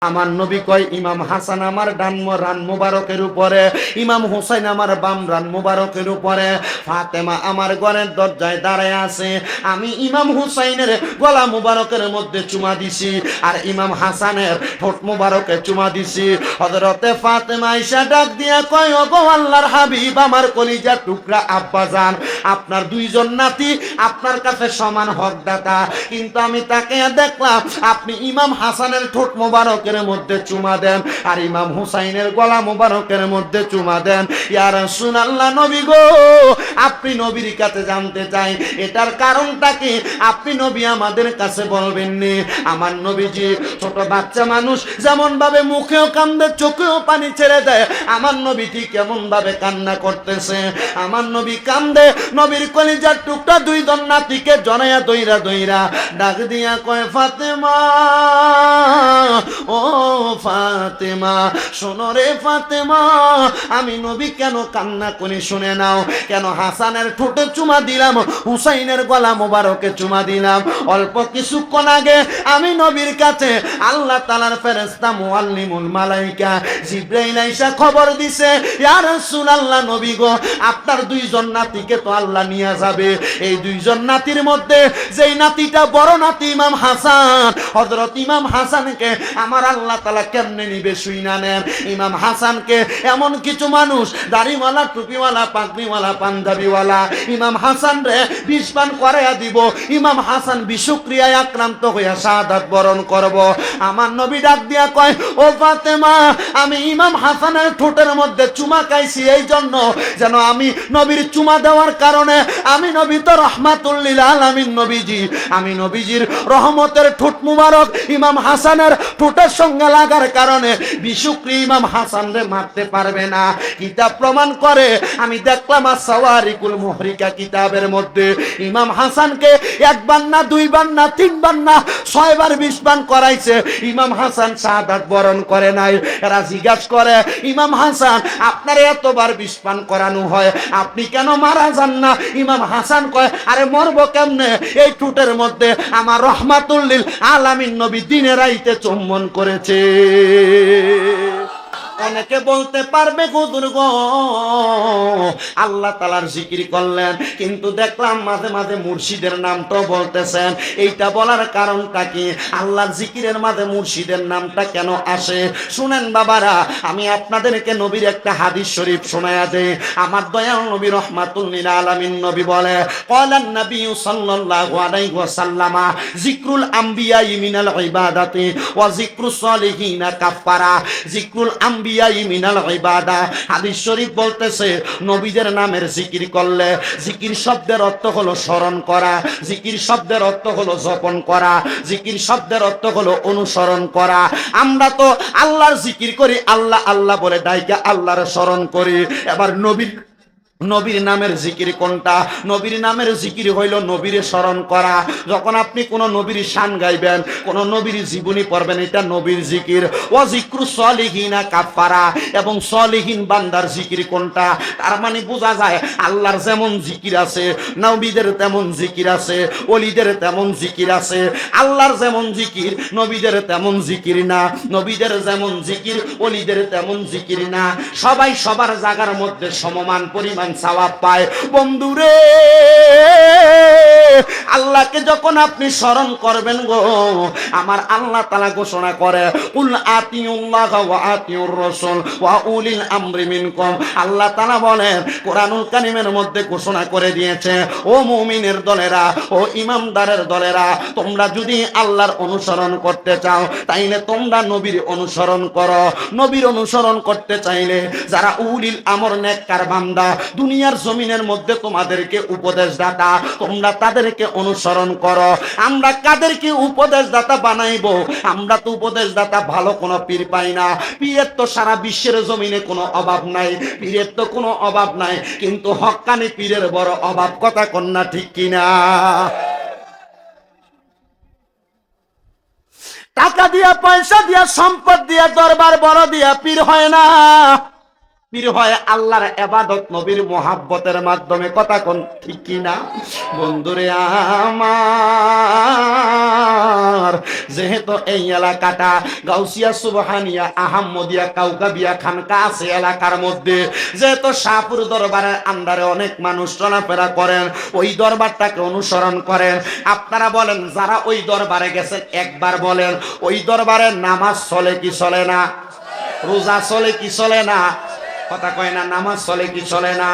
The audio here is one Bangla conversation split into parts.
আমার নবী কয় ইমাম হাসান আমার ডান রান মুবারকের উপরে, ইমাম হুসাইন আমার বাম রান মুবারকের উপরে, ফাতেমা আমার ঘরের দরজায় দাঁড়ায় আছে। আমি ইমাম হুসাইনের গলা মুবারকের মধ্যে চুমা দিছি, আর ইমাম হাসানের ঠোঁট মুবারকে চুমা দিছি। হযরতে ফাতেমা আয়েশা ডাক দিয়া কয়, ওগো আল্লাহর হাবিব, আমার কলিজার টুকরা আব্বাজান, আপনার দুইজন নাতি আপনার কাছে সমান হকদাতা, কিন্তু আমি তাকে দেখলাম আপনি ইমাম হাসানের ঠোঁট মুবারকের মধ্যে চুমা দেন, আর ইমাম হুসাইনের গলা মুবারকের মধ্যে চুমা দেন। ইয়া রাসূলুল্লাহ, নবী গো, আপনি নবীর কাছে জানতে চাই এটার কারণটা কি? আপনি নবী আমাদের কাছে বলবেন নি? আমার নবীজি ছোট বাচ্চা মানুষ যেমন ভাবে মুখেও কান্দে চোখেও পানি ছেড়ে দেয়, আমার নবী ঠিক কেমন ভাবে কান্না করতেছে। আমার নবী কান্দে, নবীর কলিজার টুকটা দুইজন নাতিকে জনায়া দইরা দইরা ডাক দিয়া কয়, ফাতেমা, ও ফাতেমা, শোনো রে ফাতেমা, আমি নবী কেন কান্না করি শুনে নাও। কেন হাসানের ঠোঁটে চুমা দিলাম, হুসাইনের গলা মোবারকে চুমা দিলাম? অল্প কিছুক্ষণ আগে আমি নবীর কাছে আল্লাহ তাআলার ফেরেশতা মুআল্লিমুল মালাইকা জিবরাইল আইসা খবর দিছে, ইয়া রাসূলুল্লাহ, নবী গো, আপনার দুইজন নাতিকে তো আল্লাহ নিয়ে যাবে। এই দুইজন নাতির মধ্যে যেই নাতিটা বড় নাতি ইমাম হাসান, হযরত ইমাম হাসানকে আমার আল্লাহ তাআলা কেমনে নিবে শুইনা নেন। ইমাম হাসানকে এমন কিছু মানুষ দাড়িওয়ালা, টুপিওয়ালা, পাগড়িওয়ালা, পাঞ্জাবিওয়ালা ইমাম হাসান রে বিষপান করাইয়া দিব। ইমাম হাসান বিষক্রিয়ায় আক্রান্ত হইয়া শাহাদাত বরণ করব। আমার নবী ডাক দিয়া কয়, ও ফাতেমা, আমি ইমাম হাসানের ঠোঁটের মধ্যে চুমা খাইছি এই জন্য যেন আমি নবীর চুমা দেওয়ার কারণে, আমি নবী তো রহমাতুল লিল আলামিন নবীজি, আমি নবীজির রহমতের ঠোঁট মুবারক ইমাম হাসানের ঠোঁটের সঙ্গে লাগার কারণে বিশুক্রি ইমাম হাসান রে মারতে পারবে না। কিতাব প্রমাণ করে, আমি দেখলাম সাওয়ারিকুল মুহরিকা কিতাবের মধ্যে ইমাম হাসানকে একবার না, দুইবার না, তিনবার না, 6 বার বিষপান করাইছে, ইমাম হাসান শাহাদাত বরণ করে নাই। এরা জিজ্ঞাসা করে, ইমাম হাসান, আপনার এতবার বিষপান করানো হয়, আপনি কেন মারা যান না? ইমাম হাসান কয়, আরে মরবো কেমনে? এই ঠোঁটের মধ্যে আমার রহমাতুল লিল আলামিন নবী দিনে রাইতে চুম্বন করেছে। অনেকে বলতে পারবে, হুজুর গো, আল্লাহ তাআলার জিকির করলেন, কিন্তু দেখলাম মাঝে মাঝে মুর্শিদের নামটাও বলতেছেন, এইটা বলার কারণটা কি? আল্লাহর জিকিরের মাঝে মুর্শিদের নামটা কেন আসে? শুনেন বাবারা, আমি আপনাদেরকে নবীর একটা হাদিস শরীফ শোনায়া দেই। আমার দয়াল নবী রহমাতুল লিল আলামিন নবী বলে, ক্বালান নবী সাল্লাল্লাহু আলাইহি ওয়াসাল্লাম, যিকরুল আম্বিয়া মিনাল ইবাদাতি ওয়া যিকরুস সালিহিনা কাফারা, যিকরুল আম্বিয়া মিনাল ইবাদা। হাদিস শরীফ বলতেছে, নবীদের নামের জিকির করলে, জিকির শব্দের অর্থ হলো স্মরণ করা, জিকির শব্দের অর্থ হলো জপন করা, জিকির শব্দের অর্থ হলো অনুসরণ করা। আমরা তো আল্লাহর জিকির করি, আল্লাহ আল্লাহ বলে ডাইকা আল্লাহর স্মরণ করি। এবার নবীর নামের জিকির কোনটা? নবীর নামের জিকির হইল নবীর স্মরণ করা। যখন আপনি কোন নবীর শান গাইবেন, কোন নবীর জীবনী পড়বেন, এটা নবীর জিকির। ওয়া যিকরু সলিহিনা কাফারা, এবং সলিহিন বান্দার জিকির কোনটা? তার মানে বোঝা যায় আল্লাহর যেমন জিকির আছে, নবীদের তেমন জিকির আছে, ওলিদের তেমন জিকির আছে। আল্লাহর যেমন জিকির, নবীদের তেমন জিকির না, নবীদের যেমন জিকির, ওলিদের তেমন জিকির না। সবাই সবার জায়গার মধ্যে সমমান পরিমাণ সওয়াব পায়। বন্ধুরে, আল্লাহকে যখন আপনি স্মরণ করবেন গো, আমার আল্লাহ তাআলা ঘোষণা করে, কুল আতিউল্লাহ ওয়া আতিউর রাসূল ওয়া উলিল আমরি মিনকুম। আল্লাহ তাআলা বলেন, কোরআনুল কারীমের মধ্যে ঘোষণা করে দিয়েছে, ও মুমিনের দলেরা, ও ইমানদারের দলেরা, তোমরা যদি আল্লাহর অনুসরণ করতে চাও, তাইলে তোমরা নবীর অনুসরণ করো। নবীর অনুসরণ করতে চাইলে যারা উলিল আমর নেককার বান্দা, দুনিয়ার জমিনের মধ্যে তোমাদেরকে উপদেশদাতা, তোমরা তাদেরকে অনুসরণ করো। আমরা কাদেরকে উপদেশদাতা বানাইবো? আমরা তো উপদেশদাতা ভালো কোনো পীর পাই না। পীরের তো সারা বিশ্বের জমিনে কোনো অভাব নাই, পীরের তো কোনো অভাব নাই, কিন্তু হক্কানি পীরের বড় অভাব। কথা কন্যা ঠিক কিনা? টাকা দিয়া, পয়সা দিয়া, সম্পদ দিয়া, দরবার বড় দিয়া পীর হয় না। পীর হয় আল্লাহর ইবাদত নবীর মোহাব্বতের মাধ্যমে। কথা কোন ঠিক কি না বন্ধুরে আমার? যেহেতু এই এলাকাটা গাউসিয়া সুবহানিয়া আহমদিয়া কাউকাবিয়া খানকা আছে এলাকার মধ্যে, যেহেতু শাহপুর দরবারের আন্ডারে অনেক মানুষ চলাফেরা করেন, ওই দরবারটাকে অনুসরণ করেন। আপনারা বলেন যারা ওই দরবারে গেছেন একবার বলেন ওই দরবারে নামাজ চলে কি চলে না? রোজা চলে কি চলে না? কথা কয় না। নামাজ চলে কি চলে না?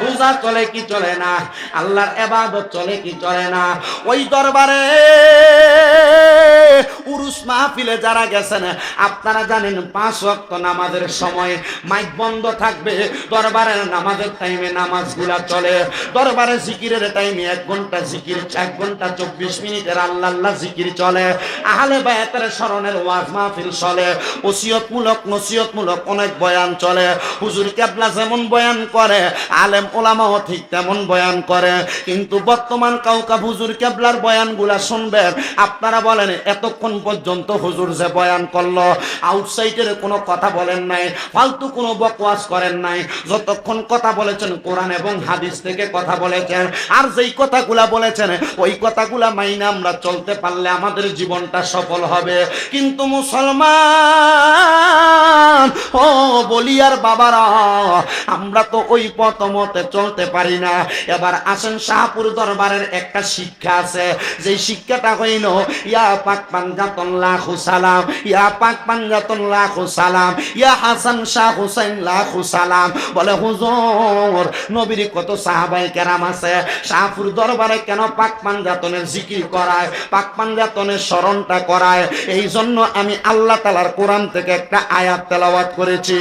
রোজা চলে কি চলে না? আল্লাহর ইবাদত চলে কি চলে না? ওই দরবারে উরুস মাহফিলে যারা গেছেন আপনারা জানেন 5 ওয়াক্ত নামাজের সময় মাইক বন্ধ থাকবে। দরবারের নামাজের টাইমে নামাজগুলা চলে। দরবারে জিকিরের টাইমে 1 ঘন্টা জিকির, 1 ঘন্টা 24 মিনিটের আল্লাহ আল্লাহ জিকির চলে। আহলে বায়াতের স্মরণের ওয়াজ মাহফিল চলে। ওসিয়তমূলক নসিহতমূলক অনেক বয়ান চলে। হুজুর কেবলা যেমন বয়ান করে আলেম ওলামাও ঠিক তেমন বয়ান করে। কিন্তু বর্তমান কাউকা হুজুর কেবলার বয়ানগুলা শুনবেন, আপনারা বলেন এতক্ষণ পর্যন্ত হুজুর যে বয়ান করলো আউটসাইডের কোনো কথা বলেন নাই, ফালতু কোনো বকওয়াজ করেন নাই। যতক্ষণ কথা বলেছেন কোরআন এবং হাদিস থেকে কথা বলেছেন। আর যেই কথাগুলা বলেছেন ওই কথাগুলা মাইনে আমরা চলতে পারলে আমাদের জীবনটা সফল হবে। কিন্তু মুসলমান ও বলিয়ার বাবারা, আমরা তো ওই পথ মতে চলতে পারি না। এবার আসেন শাহপুর দরবারের একটা শিক্ষা আছে, যে শিক্ষাটা হইল ইয়া পাক পাঞ্জাতন লাখু সালাম, ইয়া পাক পাঞ্জাতন লাখু সালাম, ইয়া হাসান শাহ হুসাইন লাখু সালাম। বলে হুজুর নবীর কত সাহাবায়ে কেরাম আছে, শাহপুর দরবারে কেন পাক পাঞ্জাতনের জিকির করায়, পাক পাঞ্জাতনের স্মরণটা করায়? এই জন্য আমি আল্লাহ তাআলার কোরআন থেকে একটা আয়াত তেলাওয়াত করেছি।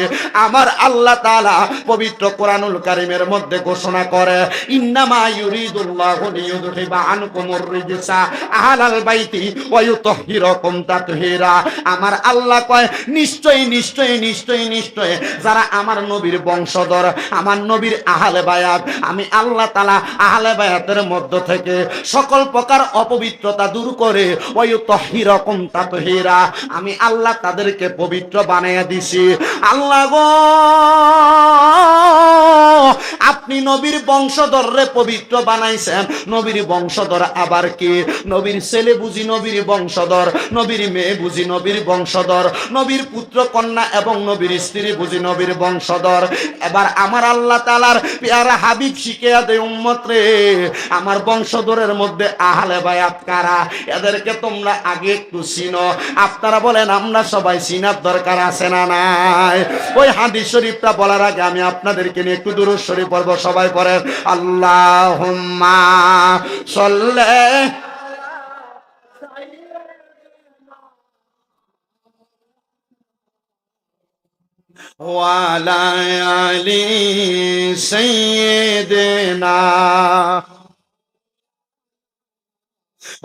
আমার আল্লাহ তাআলা পবিত্র কোরআনুল কারীমের মধ্যে ঘোষণা করে ইন্নামা ইউরিদুল্লাহু লিইউযহিবা আনকুমুর রিজসা আহলাল বাইতি ওয়া ইউতাহহিরাকুম তাতহীরা। আমার আল্লাহ কয় নিশ্চয়ই নিশ্চয়ই নিশ্চয়ই নিশ্চয়ই যারা আমার নবীর বংশধর, আমার নবীর আহলে বায়াত, আমি আল্লাহ তাআলা আহলে বায়াতের মধ্য থেকে সকল প্রকার অপবিত্রতা দূর করে ওয়া ইউতাহহিরাকুম তাতহীরা, আমি আল্লাহ তাদেরকে পবিত্র বানাইয়া দিছি। আল্লাহ গো আপনি নবীর বংশধররে পবিত্র বানাইছেন। নবীর বংশধর আবার কি? নবীর ছেলে বুঝি নবীর বংশধর, নবীর মেয়ে বুঝি নবীর বংশধর, নবীর পুত্র কন্যা এবং নবীর স্ত্রী বুঝি নবীর বংশধর। এবার আমার আল্লাহ তাআলার পেয়ারা হাবিব শিখিয়া দেয় উম্মত রে, আমার বংশধরের মধ্যে আহলে বায়াত কারা, এদেরকে তোমরা আগে একটু চিনো। আপনারা বলেন আমরা সবাই চিনার দরকার আছে না নাই? ওই হাদিস শরীফটা বলার আগে আমি আপনাদেরকে নিয়ে একটু দুরূদ শরীফ পড়ব। সবাই পড়েন আল্লাহুম্মা সাল্লি ওয়া আলা আলি সাইয়্যিদিনা।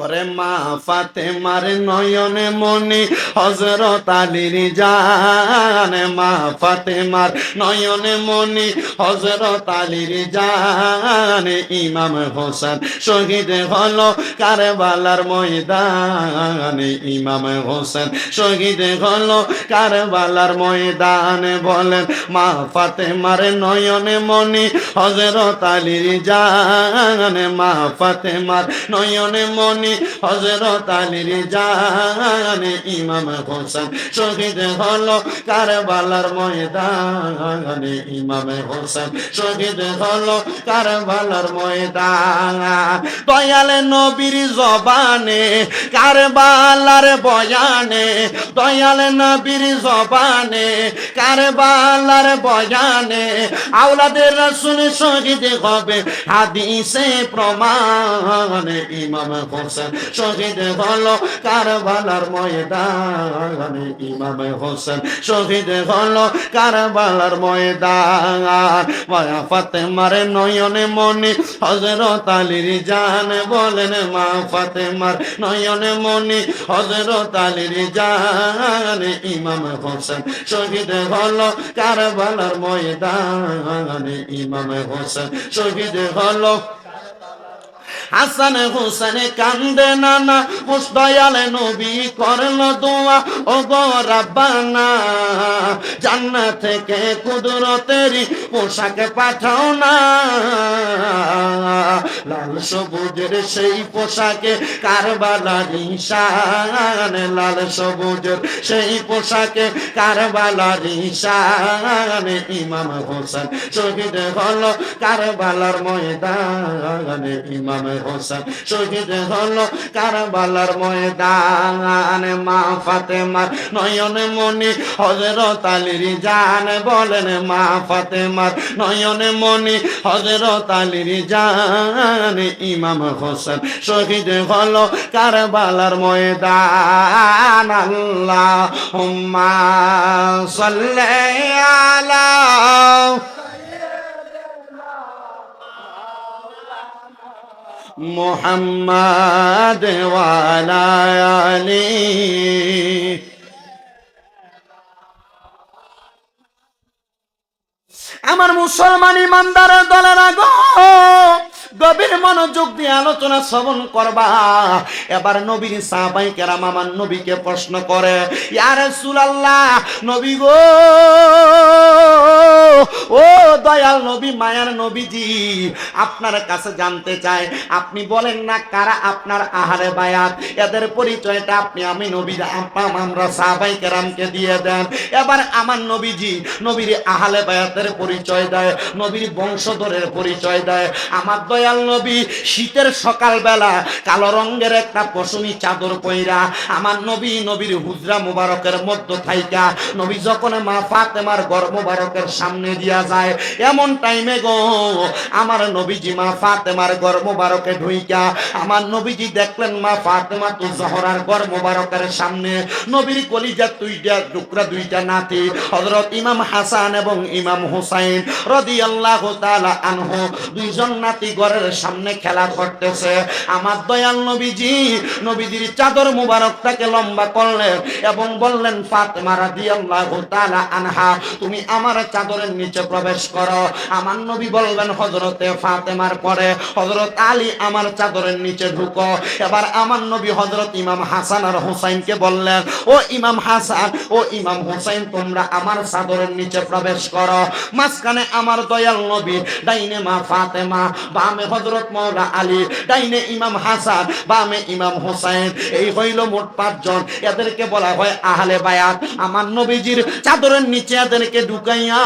ওরে মা ফাতেমার নয়নে মনি হযরত আলীর জান, মা ফাতেমার নয়নে মনি হযরত আলীর জান। ইমাম হোসেন শহীদ হলো কারবালার ময়দানে, ইমাম হোসেন শহীদ হলো কারবালার ময়দানে। বলেন মা ফাতেমার নয়নে মনি হযরত আলীর জান, মা ফাতেমার নয়নে মনি হযরত আলীর জান। ইমাম হোসেন শহীদ হলো কারবালার ময়দানে, ইমাম হোসেন শহীদ হলো কারবালার ময়দানে। দয়াল নবীর জবানে কারবালার বয়ানে, দয়াল নবীর জবানে কারবালার বয়ানে, আওলাদের রাসূল শহীদ হবে হাদিসে প্রমাণে। ইমাম হোসেন শহীদ হলো কারবালার ময়দানে, ইমাম হোসেন শহীদ হলো কারবালার ময়দান। মা ফাতেমার নয়নে মনি হযরত আলীর জান। বলেন মা ফাতেমার নয়নে মনি হযরত আলীর জান। ইমাম হোসেন শহীদ হলো কারবালার ময়দানে, ইমাম হোসেন শহীদ হলো হাসান হোসেন কান্দে নানা দয়ালে নবী করলো দোয়া ও গো রাব্বানা জান্নাত থেকে কুদরতেরই পোশাক পাঠাও না লাল সবুজের সেই পোশাকে কারবালার নিশান লাল সবুজের সেই পোশাকে কারবালার নিশান ইমাম হোসেন শহীদ হলো কারবালার ময়দানে ইমাম হোসেন শহীদ হলো কারবালার ময়দান মা ফাতেমার নয়ন মনি হযরত আলীর জান বলেন মা ফাতেমার নয়ন মনি হযরত আলীর জান ইমাম হোসেন শহীদ হলো কারবালার ময়দান আল্লাহুম্মা সাল্লি আলা মুহাম্মাদ ওয়া আলা আলিহি আমার মুসলমান ইমানদারের দলেরা গো গভীর মনোযোগ দিয়ে আলোচনা শ্রবণ করবা এবার নবীর সাহাবায়ে কেরাম আমার নবীকে প্রশ্ন করে ইয়া রাসূলুল্লাহ নবী গো ও দয়াল নবী মায়ার নবীজি আপনার কাছে জানতে চাই আপনি বলেন না কারা আপনার আহারে বায়াত এদের পরিচয়টা আপনি আমি নবী আমরা সাহাবায়ে কেরামকে দিয়ে দেন এবার আমার নবীজি নবীর আহলে বায়াতের পরিচয় দেয় নবীর বংশধরের পরিচয় দেয় আমার দয়াল নবী শীতের সকালবেলা কালো রঙের একটা পশমি চাদর পইরা আমার নবী নবীর হুজরা মুবারকের মধ্য থাইকা নবী যখন মা ফাতেমার ঘর মুবারকের সামনে দিয়া যায় এমন টাইমে গো আমার নবীজি মা ফাতেমার ঘর মুবারকে ঢুইকা আমার নবীজি দেখলেন মা ফাতেমা তো জহরার ঘর মুবারকের সামনে নবীর কলিজার দুইটা নাতি হযরত ইমাম হাসান এবং ইমাম হুসাইন রাদিয়াল্লাহু তাআলা আনহু দুইজন নাতি ঘরের সামনে খেলা করতেছে আমার দয়াল নবীজি নবীজির চাদর মুবারকটাকে লম্বা করলেন এবং বললেন ফাতেমা রাদিয়াল্লাহু তাআলা আনহা তুমি আমার চাদরের নিচে প্রবেশ করো আমার নবী বললেন হযরতে ফাতেমার পরে হযরত আলী আমার চাদরের নিচে ঢুকো এবার আমার নবী হযরত ইমাম হাসান আর হুসাইনকে বললেন ও ইমাম হাসান ও ইমাম হুসাইন তোমরা আমার চাদরের নিচে প্রবেশ করো মাঝখানে আমার দয়াল নবী ডাইনে মা ফাতেমা বামে হযরত মাওলা আলী ডাইনে ইমাম হাসান বামে ইমাম হুসাইন এই হইল মোট 5 জন এদেরকে বলা হয় আহলে বায়াত আমার নবীজির চাদরের নিচে এদেরকে ঢুকাইয়া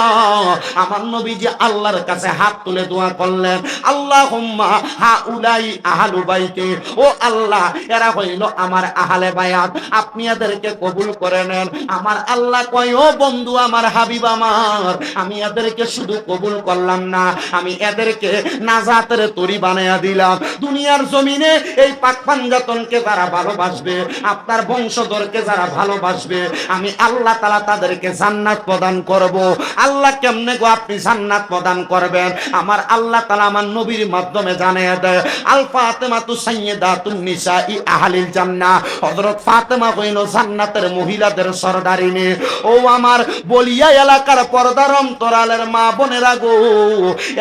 আমার নবীজি আল্লাহর কাছে হাত তুলে দোয়া করলেন আল্লাহুম্মা হাউলাই আহলু বাইতি ও আল্লাহ এরা হইল আমার আহলে বায়াত আপনি এদেরকে কবুল করে নেন আমার আল্লাহ কয় ও বন্ধু আমার হাবিব আমার আমি এদেরকে শুধু কবুল করলাম না আমি এদেরকে নাজাতের তরি বানায়া দিলাম দুনিয়ার জমিনে এই পাক পাঞ্জাতনকে যারা ভালোবাসবে আপনার বংশধরকে যারা ভালোবাসবে আমি আল্লাহ তাআলা তাদেরকে জান্নাত প্রদান করব আল্লাহ কেমনে গো আপনি জান্নাত প্রদান করবেন আমার আল্লাহ তাআলা আমার নবীর মাধ্যমে জানিয়ে দেয় আল ফাতেমাতু সাইয়্যিদাতুন নিসাই আহলিল জান্নাহ হযরত ফাতেমা হইল জান্নাতের মহিলাদের সরদারিনী ও আমার বলিয়া এলাকার পর্দার অন্তরালের মা বোনেরা গো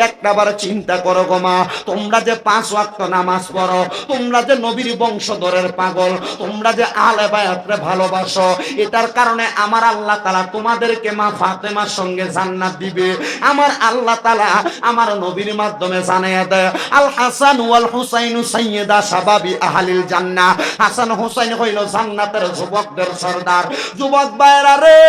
একটাবার চিন্তা করো গো মা তোমরা যে 5 ওয়াক্ত নামাজ পড়ো তোমরা যে নবীর বংশধরের পাগল তোমরা যে আহলে বায়াতরে ভালোবাসো এটার কারণে আমার আল্লাহ তাআলা তোমাদেরকে মা ফাতেমার সঙ্গে জান্নাত দিবে আমার আল্লাহ তাআলা আমার নবীর মাধ্যমে জানিয়ে দেয় আল হাসান ওয়াল হুসাইনু সাইয়্যিদা শাবাবি আহলিল জান্নাহ হাসান হুসাইন হইল জান্নাতের যুবকদের সরদার যুবক ভাইরা রে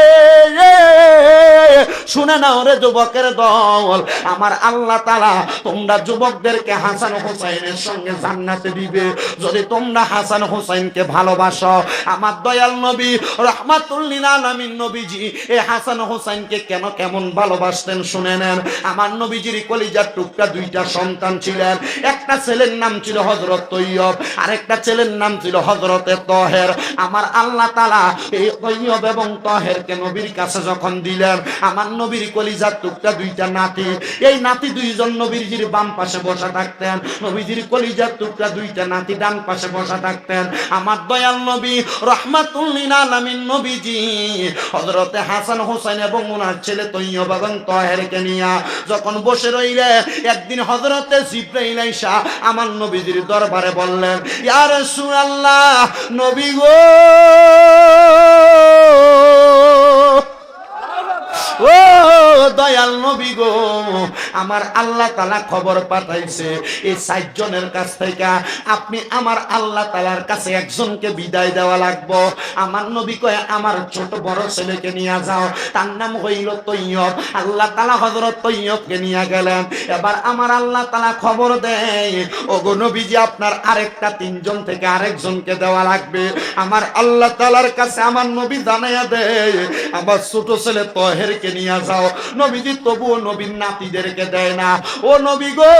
শুনে নাও রে যুবকের দল আমার আল্লাহ তাআলা তোমরা যুবকদেরকে হাসান হুসাইনের সঙ্গে জান্নাতে দিবে যদি তোমরা হাসান হুসাইনকে ভালোবাসো আমার দয়াল নবী রাহমাতুল লিল আলামিন নবীজি এই হাসান হুসাইনকে কেন কেমন ভালোবাসতেন শুনে নেন আমার নবীজির কলিজার টুকরা দুইটা সন্তান ছিলেন একটা ছেলের নাম ছিল হযরত তৈয়ব আরেকটা ছেলের নাম ছিল হযরতে তাহের আমার আল্লাহ তাআলা এই তৈয়ব এবং তাহেরকে নবীর কাছে যখন দিলেন আমার নবীর কলিজার টুকরা দুইটা নাতি, এই নাতি দুইজন নবীজির বাম পাশে বসা থাকতেন, নবীজির কলিজার টুকরা দুইটা নাতি ডান পাশে বসা থাকতেন। আমার দয়াল নবী রাহমাতুল লিল আলামিন নবীজি হযরতে হাসান হোসেন এবং ওনার ছেলে তৈয়ব এবং তাহেরকে নিয়ে যখন বসে রইলে, একদিন হযরতে জিবরাইল আইসা আমার নবীজির দরবারে বললেন, ইয়া রাসূলুল্লাহ, নবী গো, ও দয়াল নবী গো, আমার আল্লাহ তাআলা খবর পাঠাইছে এই 4 জনের কাছ থেকে আপনি আমার আল্লাহ তাআলার কাছে একজনকে বিদায় দেওয়া লাগবে। আমার নবী কয়, আমার ছোট বড় ছেলেকে নিয়ে যাও, তার নাম হইল তৈয়ব। আল্লাহ তাআলা হযরত তৈয়বকে নিয়ে গেলেন। এবার আমার আল্লাহ তাআলা খবর দেয়, ওগো নবীজি, আপনার আরেকটা 3 জন থেকে আরেকজনকে দেওয়া লাগবে। আমার আল্লাহ তাআলার কাছে আমার নবী জানাইয়া দেয়, আমার ছোট ছেলে তাহেরকে নিয়ে যাও। নবীজি তবুও নবীর নাতিদেরকে দেয় না। ও নবী গো,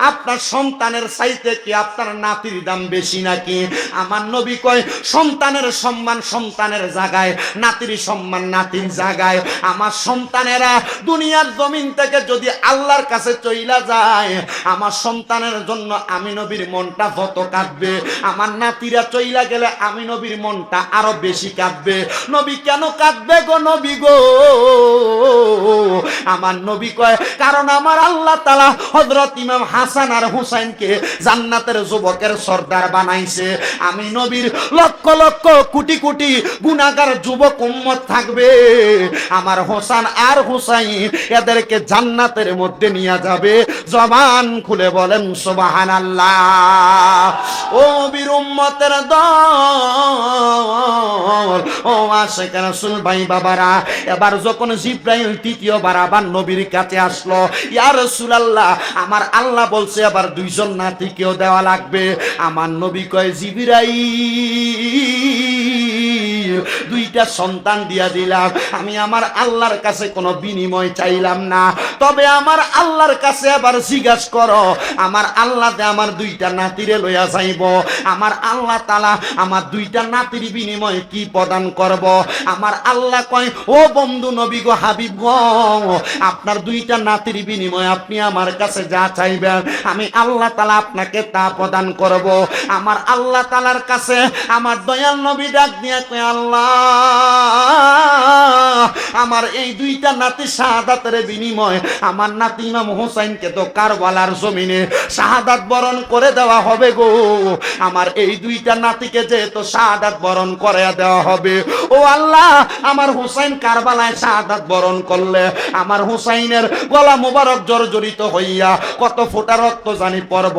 আপনার সন্তানের চাইতে কি আপনার নাতির দাম বেশি নাকি? আমার নবী কয়, সন্তানের সম্মান সন্তানের জায়গায়, নাতির সম্মান নাতির জায়গায়। আমার সন্তানেরা দুনিয়ার জমিন থেকে যদি আল্লাহর কাছে চইলা যায়, আমার সন্তানের জন্য আমি নবীর মনটা যত কাঁদবে, আমার নাতিরা চইলা গেলে আমি নবীর মনটা আরো বেশি কাঁদবে। নবী কেন কাঁদবে গো নবী গো? আমার নবী কয়, কারণ আমার আল্লাহ তাআলা হযরত ইমাম হাসান আর হুসাইনকে জান্নাতের যুবকের সর্দার বানাইছে। আমি নবীর লক্ষ লক্ষ কোটি কোটি গুনাহগার যুবক উম্মত থাকবে, আমার হোসেন আর হুসাইন এদেরকে জান্নাতের মধ্যে নিয়ে যাবে। জবান খুলে বলেন সুবহানাল্লাহ। ও বীর উম্মতের দল, ও আশিক রাসূল ভাই বাবারা, এবার যখন জিবরাইল তৃতীয়বার আবার নবীর কাছে আসলো, ইয়া রাসূলুল্লাহ, আমার আল্লাহ বলছে আবার 2 জন নাতিকেও দেওয়া লাগবে। আমার নবী কয়, জিবরাইল, 2টা সন্তান দিয়া দিলাম, আমি আমার আল্লাহর কাছে কোনো বিনিময় চাইলাম না। তবে আমার আল্লাহর কাছে আবার জিজ্ঞাসা করো, আমার আল্লাহ আমার 2টা নাতিরে লইয়া যাইব, আমার আল্লাহ তাআলা আমার 2টা নাতির বিনিময়ে কি প্রদান করব? আমার আল্লাহ কয়, ও বন্ধু নবী গো, হাবিব গো, আপনার 2টা নাতির বিনিময়ে আপনি আমার কাছে যা চাইবেন আমি আল্লাহ তাআলা আপনাকে তা প্রদান করব। আমার আল্লাহ তাআলার কাছে আমার দয়াল নবী ডাক দিয়া কয়, আল্লাহ, আমার এই 2টা নাতি শাহাদাতের বিনিময় আমার নাতি ইমাম হোসেনকে তো কারবালার জমিনে শাহাদাত বরণ করে দেওয়া হবে গো। আমার এই 2টা নাতিকে যেহেতু শাহাদাত বরণ করে দেওয়া হবে, ও আল্লাহ, আমার হোসেন কারবালায় শাহাদাত বরণ করলে আমার হোসেনের গলা মোবারক জর্জরিত হইয়া কত ফোঁটা রক্ত জানি পড়ব।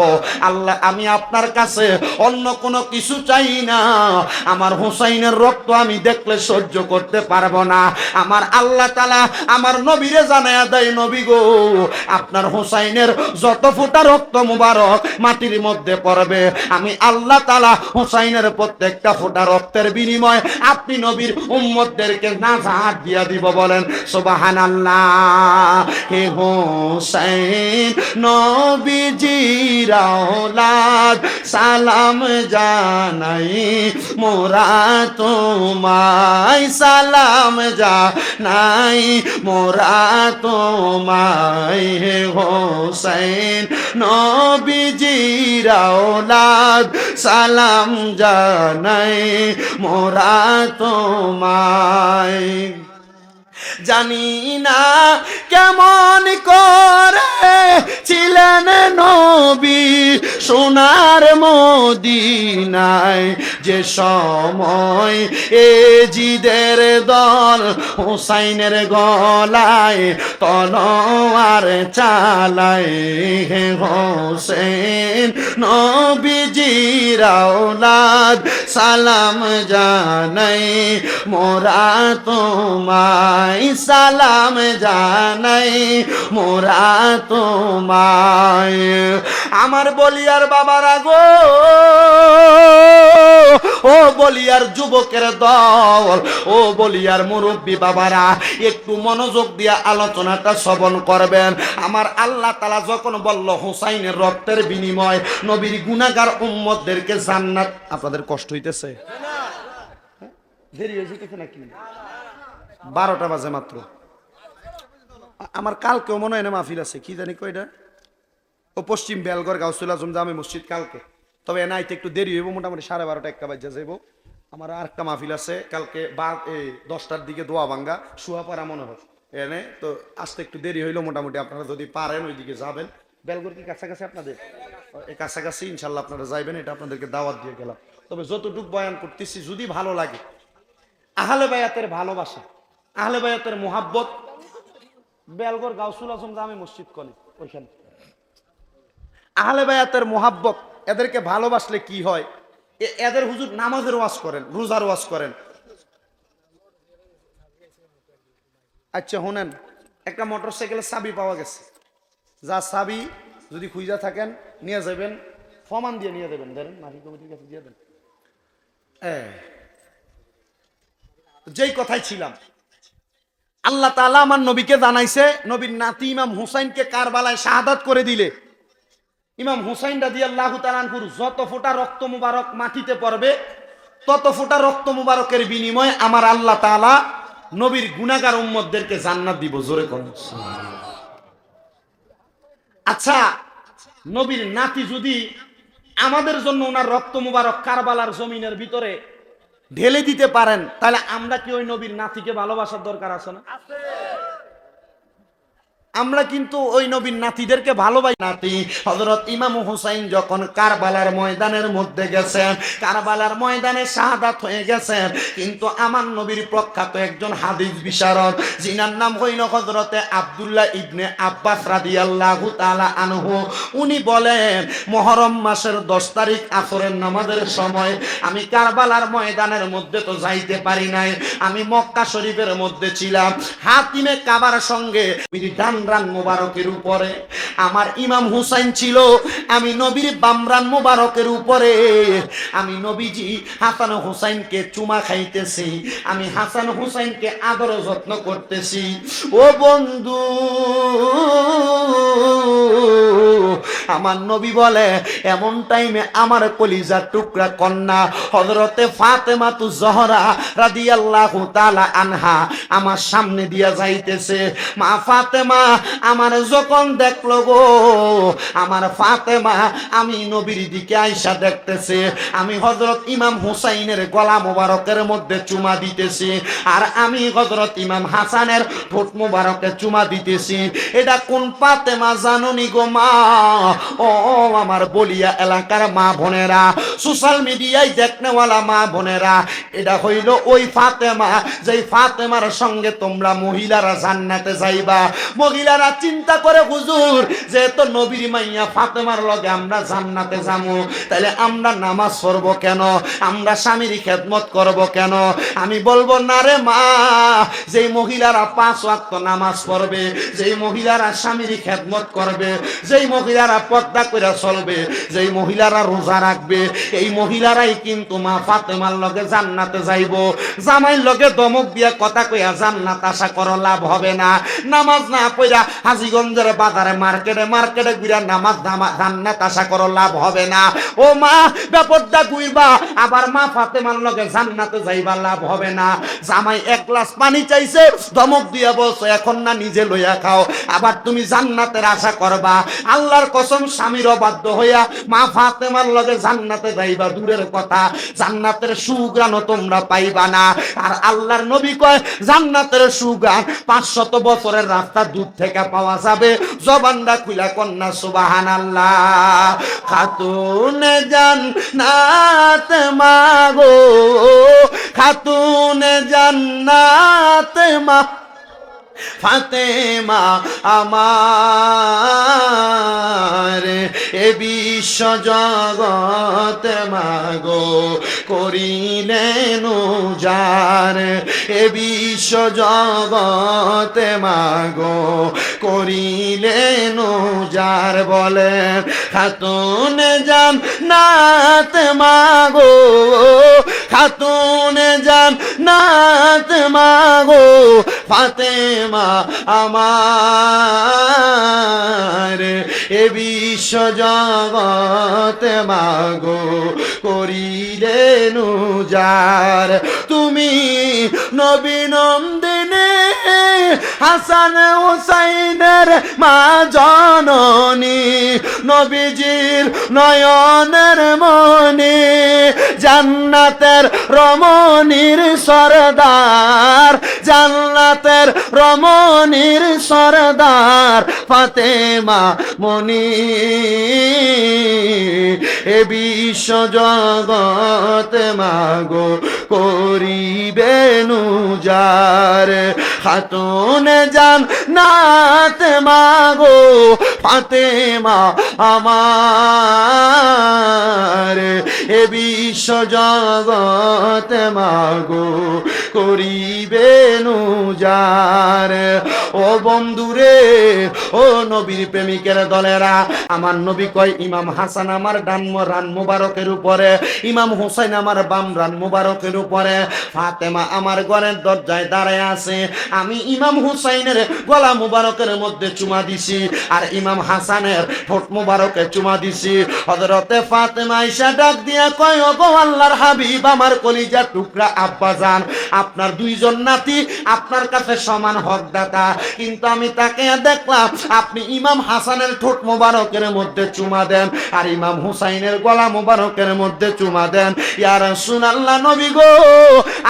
আল্লাহ, আমি আপনার কাছে অন্য কোনো কিছু চাই না, আমার হোসেনের রক্ত আমি দেখলে সহ্য করতে পারবো না। আমার আল্লাহ তাআলা আমার নবীরে জানায়া দেয়, নবী গো, আপনার হোসেনের যত ফোঁটা রক্ত মোবারক মাটির মধ্যে পড়বে, আমি আল্লাহ তাআলা হোসেনের প্রত্যেকটা ফোঁটা রক্তের বিনিময় আপনি নবীর উম্মতদেরকে নাজাত দিয়া দিব। বলেন সুবহানাল্লাহ। হে হোসেন নবীজির আওলাদ, সালাম জানাই মোরা তোমায়, সালাম জানাই মোরা তোমায়। হে হোসেন নবীজির আওলাদ, সালাম জানাই মোরা তোমায়। জানি না কেমন করে ছিলেন নবী সোনার মদিনায়, যে সময় এজিদের দল হোসাইনের গলায় তলোয়ার চালায়। হে হোসেন নবীজির আওলাদ, সালাম জানাই মোরা তোমায়, সালাম জানাই মোরা তোমায়। আমার বলিয়ার বাবারা গো, ও বলিয়ার যুবকের দল, ও বলিয়ার মুরব্বী বাবারা, একটু মনোযোগ দিয়ে আলোচনাটা শ্রবণ করবেন। আমার আল্লাহ তাআলা যখন বলল হুসাইনের রক্তের বিনিময় নবীর গুনাহগার উম্মতদেরকে জান্নাত, আপনাদের কষ্ট হইতেছে? দেরি হয়ে যেতেছে নাকি? 12টা বাজে মাত্র। আমার কালকেও মনে হয় না মাহফিল আছে, কি জানি কয়টা, ও পশ্চিম বেলগড় গাউসুল আজম জামে মসজিদ কালকে। তবে এনাইতে একটু দেরি হইব, মোটামুটি 12:30 1টা বাজে যাইব। আমার আরেকটা মাহফিল আছে কালকে 10টার দিকে দোয়া ভাঙ্গা সুহাপাড়া মনে হয় এনে, তো আসতে একটু দেরি হইলো। মোটামুটি আপনারা যদি পারেন ওইদিকে যাবেন। বেলগড় কি কাছাকাছি আপনাদের? এই কাছাকাছি, ইনশাল্লাহ আপনারা যাইবেন, এটা আপনাদেরকে দাওয়াত দিয়ে গেলাম। তবে যতটুকু বয়ান করতেছি যদি ভালো লাগে, আহলে বায়াতের ভালোবাসা, আহলে বায়াতের মোহাব্বত, বেলগড় গাউসুল আজম জামে মসজিদ কলে ওইখানে আহলে বায়াতের মোহাব্বত, এদেরকে ভালোবাসলে কি হয়, এদের হুজুর নামাজের ওয়াজ করেন, রোজার ওয়াজ করেন। আচ্ছা শুনেন, একটা মোটরসাইকেলের চাবি পাওয়া গেছে, যা চাবি যদি খুঁজা থাকেন নিয়ে যাবেন, ফমান দিয়ে নিয়ে দেবেন, ধরেন মাটি কমিটির কাছে দিয়ে দেন। যেই কথাই ছিলাম, আল্লাহ তাআলা আমার নবীকে জানাইছে, নবীর নাতি ইমাম হুসাইনকে কারবালায় শাহাদাত করে দিলে ইমাম হুসাইন রাদিয়াল্লাহু তাআলা আনহুর যত ফোঁটা রক্ত মুবারক মাটিতে পড়বে, তত ফোঁটা রক্ত মুবারকের বিনিময়ে আমার আল্লাহ তাআলা নবীর গুনাহগার উম্মতদেরকে জান্নাত দিব। জোরে কোন আচ্ছা, নবীর নাতি যদি আমাদের জন্য ওনার রক্ত মুবারক কারবালার জমিনের ভিতরে ঢেলে দিতে পারেন, তাহলে আমরা কি ওই নবীর নাতিকে ভালোবাসার দরকার আছে না? আমরা কিন্তু ওই নবীর নাতিদেরকে ভালোবাসি। নাতি হযরত ইমাম হুসাইন যখন কারবালার ময়দানের মধ্যে গেছেন, কারবালার ময়দানে শাহাদাত হয়ে গেছেন, কিন্তু আমার নবীর প্রখ্যাত একজন হাদিস বিশারদ, যিনার নাম হইল হযরতে আব্দুল্লাহ ইবনে আব্বাস রাদিয়াল্লাহু তাআলা আনহু, উনি বলেন মুহররম মাসের 10 তারিখ আসরের নামাজের সময় আমি কারবালার ময়দানের মধ্যে তো যাইতে পারি নাই, আমি মক্কা শরীফের মধ্যে ছিলাম, হাতিমে কাবার সঙ্গে রান মোবারকের উপরে আমার ইমাম হুসাইন ছিল, আমি নবীর বামরান মোবারকের উপরে আমি নবীজি হাসান হুসাইনকে চুমা খাইতেছি, আমি হাসান হুসাইনকে আদর যত্ন করতেছি। ও বন্ধু, আমার নবী বলে এমন টাইমে আমার কলিজার টুকরা কন্যা হযরতে ফাতেমাতু জহরা রাদিয়াল্লাহু তাআলা আনহা আমার সামনে দিয়া যাইতেছে। মা ফাতেমা আমার যখন দেখলো গো, আমার ফাতেমা আমি নবীর দিকে আইসা দেখতেছে, আমি হযরত ইমাম হুসাইনের গলা মোবারকের মধ্যে চুমা দিতেছি, আর আমি হযরত ইমাম হাসানের ঠোঁট মোবারকে চুমা দিতেছি। এটা কোন ফাতেমা জানুনি গো মা? ও আমার বলিয়া এলাকার মা বোনেরা, সোশ্যাল মিডিয়ায় দেখনেওয়ালা মা বোনেরা, এটা হইল ওই ফাতেমা, যেই ফাতেমার সঙ্গে তোমরা মহিলারা জান্নাতে যাইবা। মহিলারা চিন্তা করে হুজুর, যেহেতু নবীর মাইয়া ফাতেমার লগে আমরা জান্নাতে যাবো, তাহলে আমরা নামাজ পড়ব কেন, আমরা স্বামীর খেদমত করব কেন? আমি বলবো না রে মা, যেই মহিলারা 5 ওয়াক্ত নামাজ পড়বে, যেই মহিলারা স্বামীর খেদমত করবে, যেই মহিলারা পর্দা করে চলবে, যেই মহিলারা রোজা রাখবে, এই মহিলারাই কিন্তু মা ফাতেমার লগে জান্নাতে যাইব। জামাইর লগে দমক দিয়া কথা কইয়া জান্নাত আশা করো, লাভ হবে না। নামাজ না পড়া হাজীগঞ্জের বাজারে মার্কেটে মার্কেটে ঘুরা নামাজ জান্নাত আশা করো, লাভ হবে না। ও মা বেপরদা ঘুরবা, আবার মা ফাতেমার লগে জান্নাতে যাইবা, লাভ হবে না। জামাই 1 গ্লাস পানি চাইছে, দমক দিয়া বলছো এখন না নিজে লইয়া খাও, আবার তুমি জান্নাতের আশা করবা। আল্লাহর কসম, স্বামীর অবাধ্য হইয়া মা ফাতেমার লগে জান্নাতে যাইবা দূরের কথা, জান্নাতের সুগ্রাণও তোমরা পাইবা না। আর আল্লাহর নবী কয় জান্নাতের সুগ্রাণ 500 বছরের রাস্তা দূর থেকে পাওয়া যাবে। জবানটা খুলা কন্যা সুবহানাল্লাহ। খাতুনে জান্নাত মাগো, খাতুনে জান্নাত মা ফাতেমা আমার, এ বিশ্ব জগৎ মাগো করিলেন উজার, এ বিশ্ব জগৎ মাগো করিলেন উজার। বলে খাতুন জান্নাত মাগো, খাতুন জান্নাত মাগো ফাতেমা আমার, এ বিশ্ব জগৎ মাগো করিলেন উজার। তুমি নবী নন্দিনী হাসান হুসাইনের মা জননী, নবীজির নয়নের মনি, জান্নাতের রমণীর সরদার, জান্নাতের রমণীর সরদার ফাতেমা মনি। এ বিশ্ব জগৎ মাগো করিবেন উজার, খাতুন জান্নাত মাগো ফাতেমা আমার। এ বিশ্ব জগৎ মাগো করিবেন উজার। ও বন্ধুরে, ও নবীর প্রেমিকের দলেরা, আমার নবী কয় ইমাম হাসান আমার ডান রান মুবারকের উপরে, ইমাম হুসাইন আমার বাম রান মুবারকের উপরে, ফাতেমা আমার ঘরের দরজায় দাঁড়ায় আছে। আমি ইমাম হুসাইনের গলা মুবারকের মধ্যে চুমা দিছি, আর ইমাম হাসানের ঠোঁট মুবারকে চুমা দিছি। হযরতে ফাতেমা আয়েশা ডাক দিয়া কয়, ওগো আল্লাহর হাবিব, আমার কলিজার টুকরা আব্বাজান, আপনার দুইজন নাতি আপনার কাছে সমান হকদাতা, কিন্তু আমি তাকে দেখলাম আপনি ইমাম হাসানের ঠোঁট মুবারকের মধ্যে চুমা দেন, আর ইমাম হুসাইনের গলা মুবারকের মধ্যে চুমা দেন। ইয়া রাসূলুল্লাহ, নবী গো,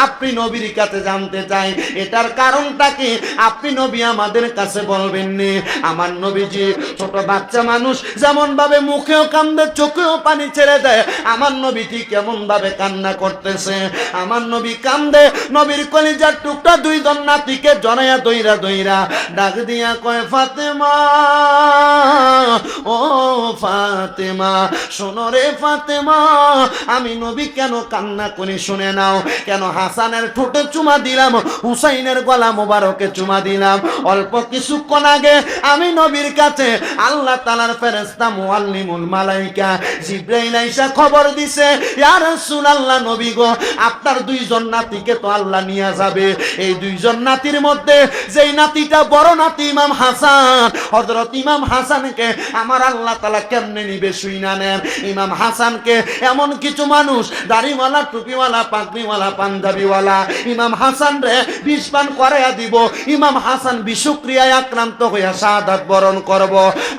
আপনি নবীর কাছে জানতে চাই এটার কারণটা কি? আপনি নবী আমাদের কাছে বলবেন নি? আমার নবীজি ছোট বাচ্চা মানুষ যেমন ভাবে মুখেও কান্দে চোখেও পানি ছেড়ে দেয়, আমার নবী ঠিক কেমন ভাবে কান্না করতেছে। আমার নবী কান্দে, নবীর কলিজার টুকরা দুই জন নাতিকে জড়াইয়া দইরা দইরা ডাক দিয়া কয়, ফাতেমা, ও ফাতেমা, শোনো রে ফাতেমা, আমি নবী কেন কান্না করি শুনে নাও। কেন হাসানের ঠোঁটে চুমা দিলাম, হুসাইনের গলা মোবারকে চুমা দিলাম? অল্প কিছুক্ষণ আগে আমি নবীর কাছে আল্লাহ তাআলার ফেরেশতা মুআল্লিমুল মালাইকা জিবরাইল আইসা খবর দিছে, ইয়া রাসূলুল্লাহ, নবী গো, আপনার দুইজন নাতিকে তো আল্লাহ নিয়ে যাবে। এই দুইজন নাতির মধ্যে যেই নাতিটা বড় নাতি ইমাম হাসান, হযরত ইমাম হাসানকে আমার আল্লাহ তাআলা কেমনে নিবে শুইনা নেন। ইমাম হাসানকে এমন কিছু মানুষ, দাড়িওয়ালা, টুপিওয়ালা, পাগড়িওয়ালা, পাঞ্জাবিওয়ালা, ইমাম হাসান রে বিষপান করাইয়া দিব। ইমাম হাসান বিষক্রিয়ায় আক্রান্ত হইয়া শাহাদাত বরণ করব।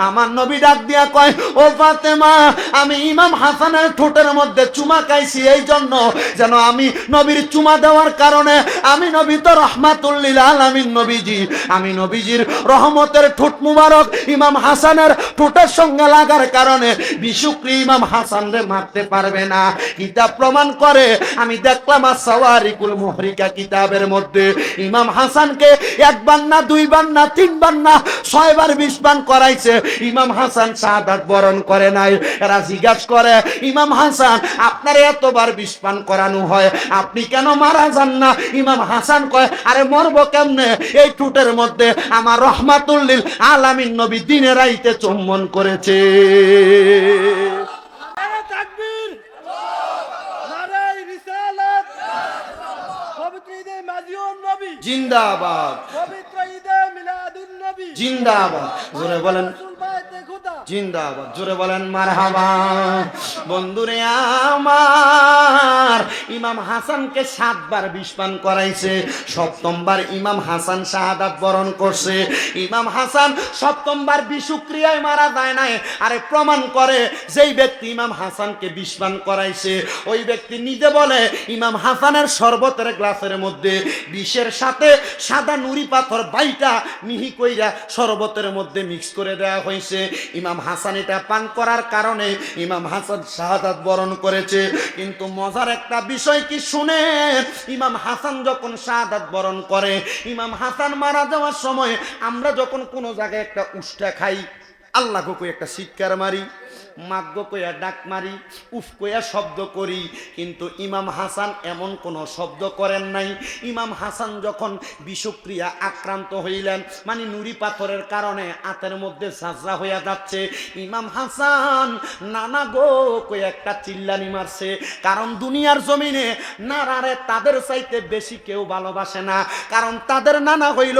আমার নবী ডাক দিয়া কয়, ও ফাতেমা, আমি ইমাম হাসানের ঠোঁটের মধ্যে চুমা খাইছি এই জন্য যেন আমি নবীর চুমা দেওয়ার কারণে, আমি নবী তো রহমাতুল লিল আলামিন নবীজি, আমি নবীজির রহমতের ঠোঁট মুবারক ইমাম হাসানের ঠোঁটের সঙ্গে লাগার কারণে বিষক্রিয়া ইমাম হাসান রে মারতে পারবে না। কিতাব প্রমাণ করে, আমি দেখলাম আস-সাওয়ারিকুল মুহরিকা কিতাবের মধ্যে ইমাম হাসানকে একবার না, দুইবার না, তিনবার না, 6 বার বিষপান করাইছে, ইমাম হাসান শাহাদাত বরণ করে নাই। এরা জিজ্ঞাসা করে, ইমাম হাসান, আপনার এতবার বিষপান করানো হয়, আপনি কেন মারা যান না? ইমাম হাসান কয়, আরে মরবো কেমনে? এই ঠোঁটের মধ্যে আমার রহমাতুল লিল আলামিন নবী দিনে রাইতে চুম্বন করেছে। জিন্দাবাদ, জিন্দাবাদ, জোরে বলেন জিন্দাবাদ, জোরে বলেন মারহাবা। বন্ধুরে আমার, ইমাম হাসানকে 7 বার বিষপান করাইছে, 7ম বার ইমাম হাসান শাহাদাত বরণ করছে। ইমাম হাসান 7ম বার বিষক্রিয়ায় মারা যায় নাই। আরে প্রমাণ করে, যেই ব্যক্তি ইমাম হাসানকে বিষপান করাইছে ওই ব্যক্তি নিজে বলে, ইমাম হাসানের শরবতের গ্লাসের মধ্যে বিষের সাথে সাদা নুরি পাথর বাইটা মিহি কইরা শরবতের মধ্যে মিক্স করে দেওয়া হয়েছে। ইমাম হাসান এটা পান করার কারণে ইমাম হাসান শাহাদাত বরণ করেছে। কিন্তু মজার একটা বিষয় কি শুনেন, ইমাম হাসান যখন শাহাদাত বরণ করে, ইমাম হাসান মারা যাওয়ার সময় আমরা যখন কোনো জায়গায় একটা উষ্টা খাই, আল্লাহকে কই একটা চিৎকার মারি, মাগ্য কইয়া ডাক মারি, উফ কইয়া শব্দ করি, কিন্তু ইমাম হাসান এমন কোনো শব্দ করেন নাই। ইমাম হাসান যখন বিষক্রিয়া আক্রান্ত হইলেন, মানে নুরি পাথরের কারণে হাতের মধ্যে ঝাঁঝরা হইয়া যাচ্ছে, ইমাম হাসান নানা গো কইয়া একটা চিল্লানি মারছে। কারণ দুনিয়ার জমিনে নানারে তাদের চাইতে বেশি কেউ ভালোবাসে না, কারণ তাদের নানা হইল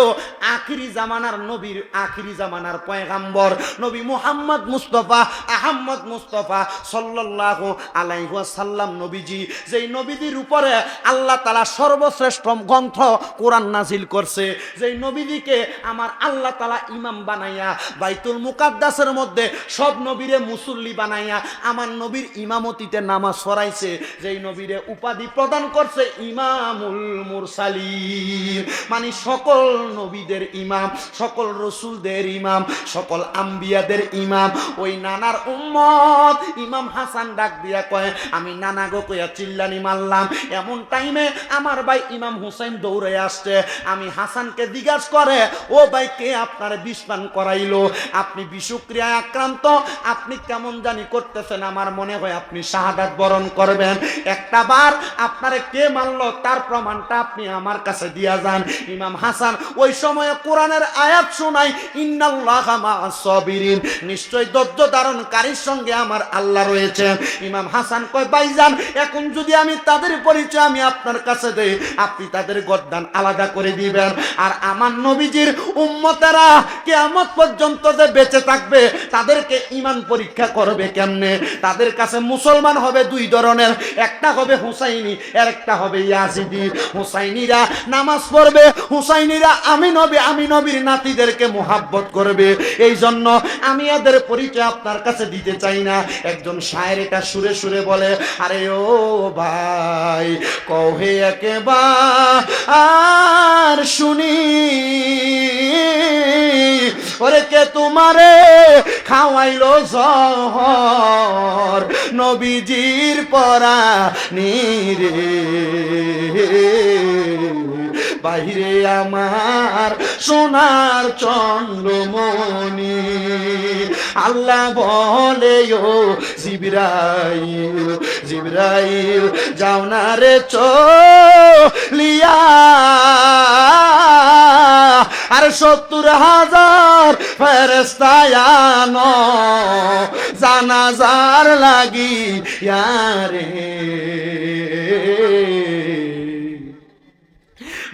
আখিরি জামানার নবীর, আখিরি জামানার পয়গাম্বর নবী মুহাম্মদ মুস্তাফা আহমদ মুহাম্মদ মুস্তাফা সাল্লাল্লাহু আলাইহি ওয়াসাল্লাম নবীজি, যেই নবীজির উপরে আল্লাহ তাআলা সর্বশ্রেষ্ঠ গ্রন্থ কোরআন নাজিল করছে, যেই নবীজিকে আমার আল্লাহ তাআলা ইমাম বানাইয়া বাইতুল মুকাদ্দাসের মধ্যে সব নবীরে মুসল্লি বানাইয়া আমার নবীর ইমামতিতে নামাজ পড়াইছে, যেই নবীরে উপাধি প্রদান করছে ইমামুল মুরসালিন, মানে সকল নবীদের ইমাম, সকল রসুলদের ইমাম, সকল আম্বিয়াদের ইমাম, ওই নানার উম্মত ইমাম হাসান ডাক দিয়া কয়, আমি নানা গো কইয়া চিল্লানি মারলাম। এমন টাইমে আমার ভাই ইমাম হুসাইন দৌড়ে আসছে। আমি হাসানকে জিজ্ঞাসা করে, ও ভাই কে আপনার বিষ পান করাইলো? আপনি বিষক্রিয়ায় আক্রান্ত, আপনি কেমন জানি করতেছেন, আমার মনে হয় আপনি শাহাদাত বরণ করবেন। একটা বার আপনারে কে মারলো তার প্রমাণটা আপনি আমার কাছে দিয়া যান। ইমাম হাসান ওই সময়ে কোরআনের আয়াত শোনাই, ইন্নাল্লাহা মা'আস সাবিরিন, নিশ্চয় ধৈর্য ধারণকারীর সঙ্গে আমার আল্লাহ রয়েছে। ইমাম হাসান কয়, ভাইজান এখন যদি আমি তাদের পরিচয় আমি আপনার কাছে দেই, আপনি তাদের গর্দান আলাদা করে দিবেন। আর আমার নবীজির উম্মতেরা কিয়ামত পর্যন্ত যে বেঁচে থাকবে তাদেরকে ঈমান পরীক্ষা করবে কেমনে? তাদের কাছে মুসলমান হবে দুই ধরনের, একটা হবে হুসাইনি, আর একটা হবে ইয়াজিদি। হুসাইনিরা নামাজ পড়বে, হুসাইনিরা আমি নবীর নাতিদেরকে মুহাব্বত করবে। এই জন্য আমি এদের পরিচয় আপনার কাছে দিতে চাই না। একজন শায়ের এটা সুরে সুরে বলে, আরে ও ভাই কহে একেবার আর শুনি, ওরে কে তোমারে খাওয়াইলো জহর নবীজির পরা নিরে, বাহিরে আমার সোনার চন্দ্রমণি, আল্লাহ বলে ও জিবরাইল, জিবরাইল যাও না রে চলিয়া, আর ৭০,০০০ ফেরেশতা আনো জানাজার লাগিয়া রে,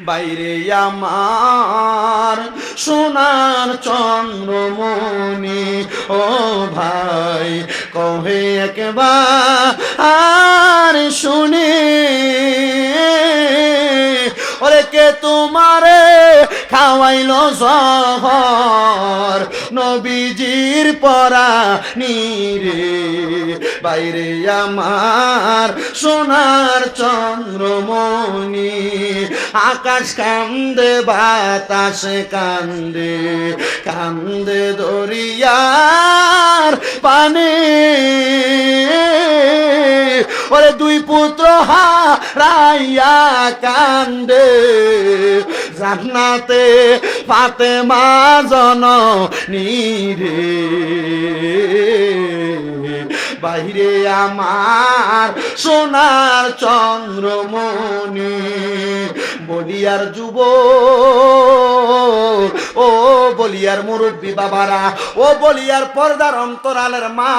বাইরে আমার সোনার চন্দ্রমণি, ও ভাই কহে একবার আর শুনি, ওরে কে তোমারে খাওয়াইলো জহর নবীজির পরা নিরে, বাইরে আমার সোনার চন্দ্রমণি, আকাশ কান্দে বাতাস কান্দে, কান্দে দরিয়ার পানে, ওরে দুই পুত্র হারাইয়া কান্দে, জান্নাতে ফাতেমা জননী রে, বাহিরে আমার সোনার চন্দ্রমণি, বলিয়ার যুব ও বলিয়ার মুরব্বী বাবারা, ও বলিয়ার পর্দার অন্তরালের মা,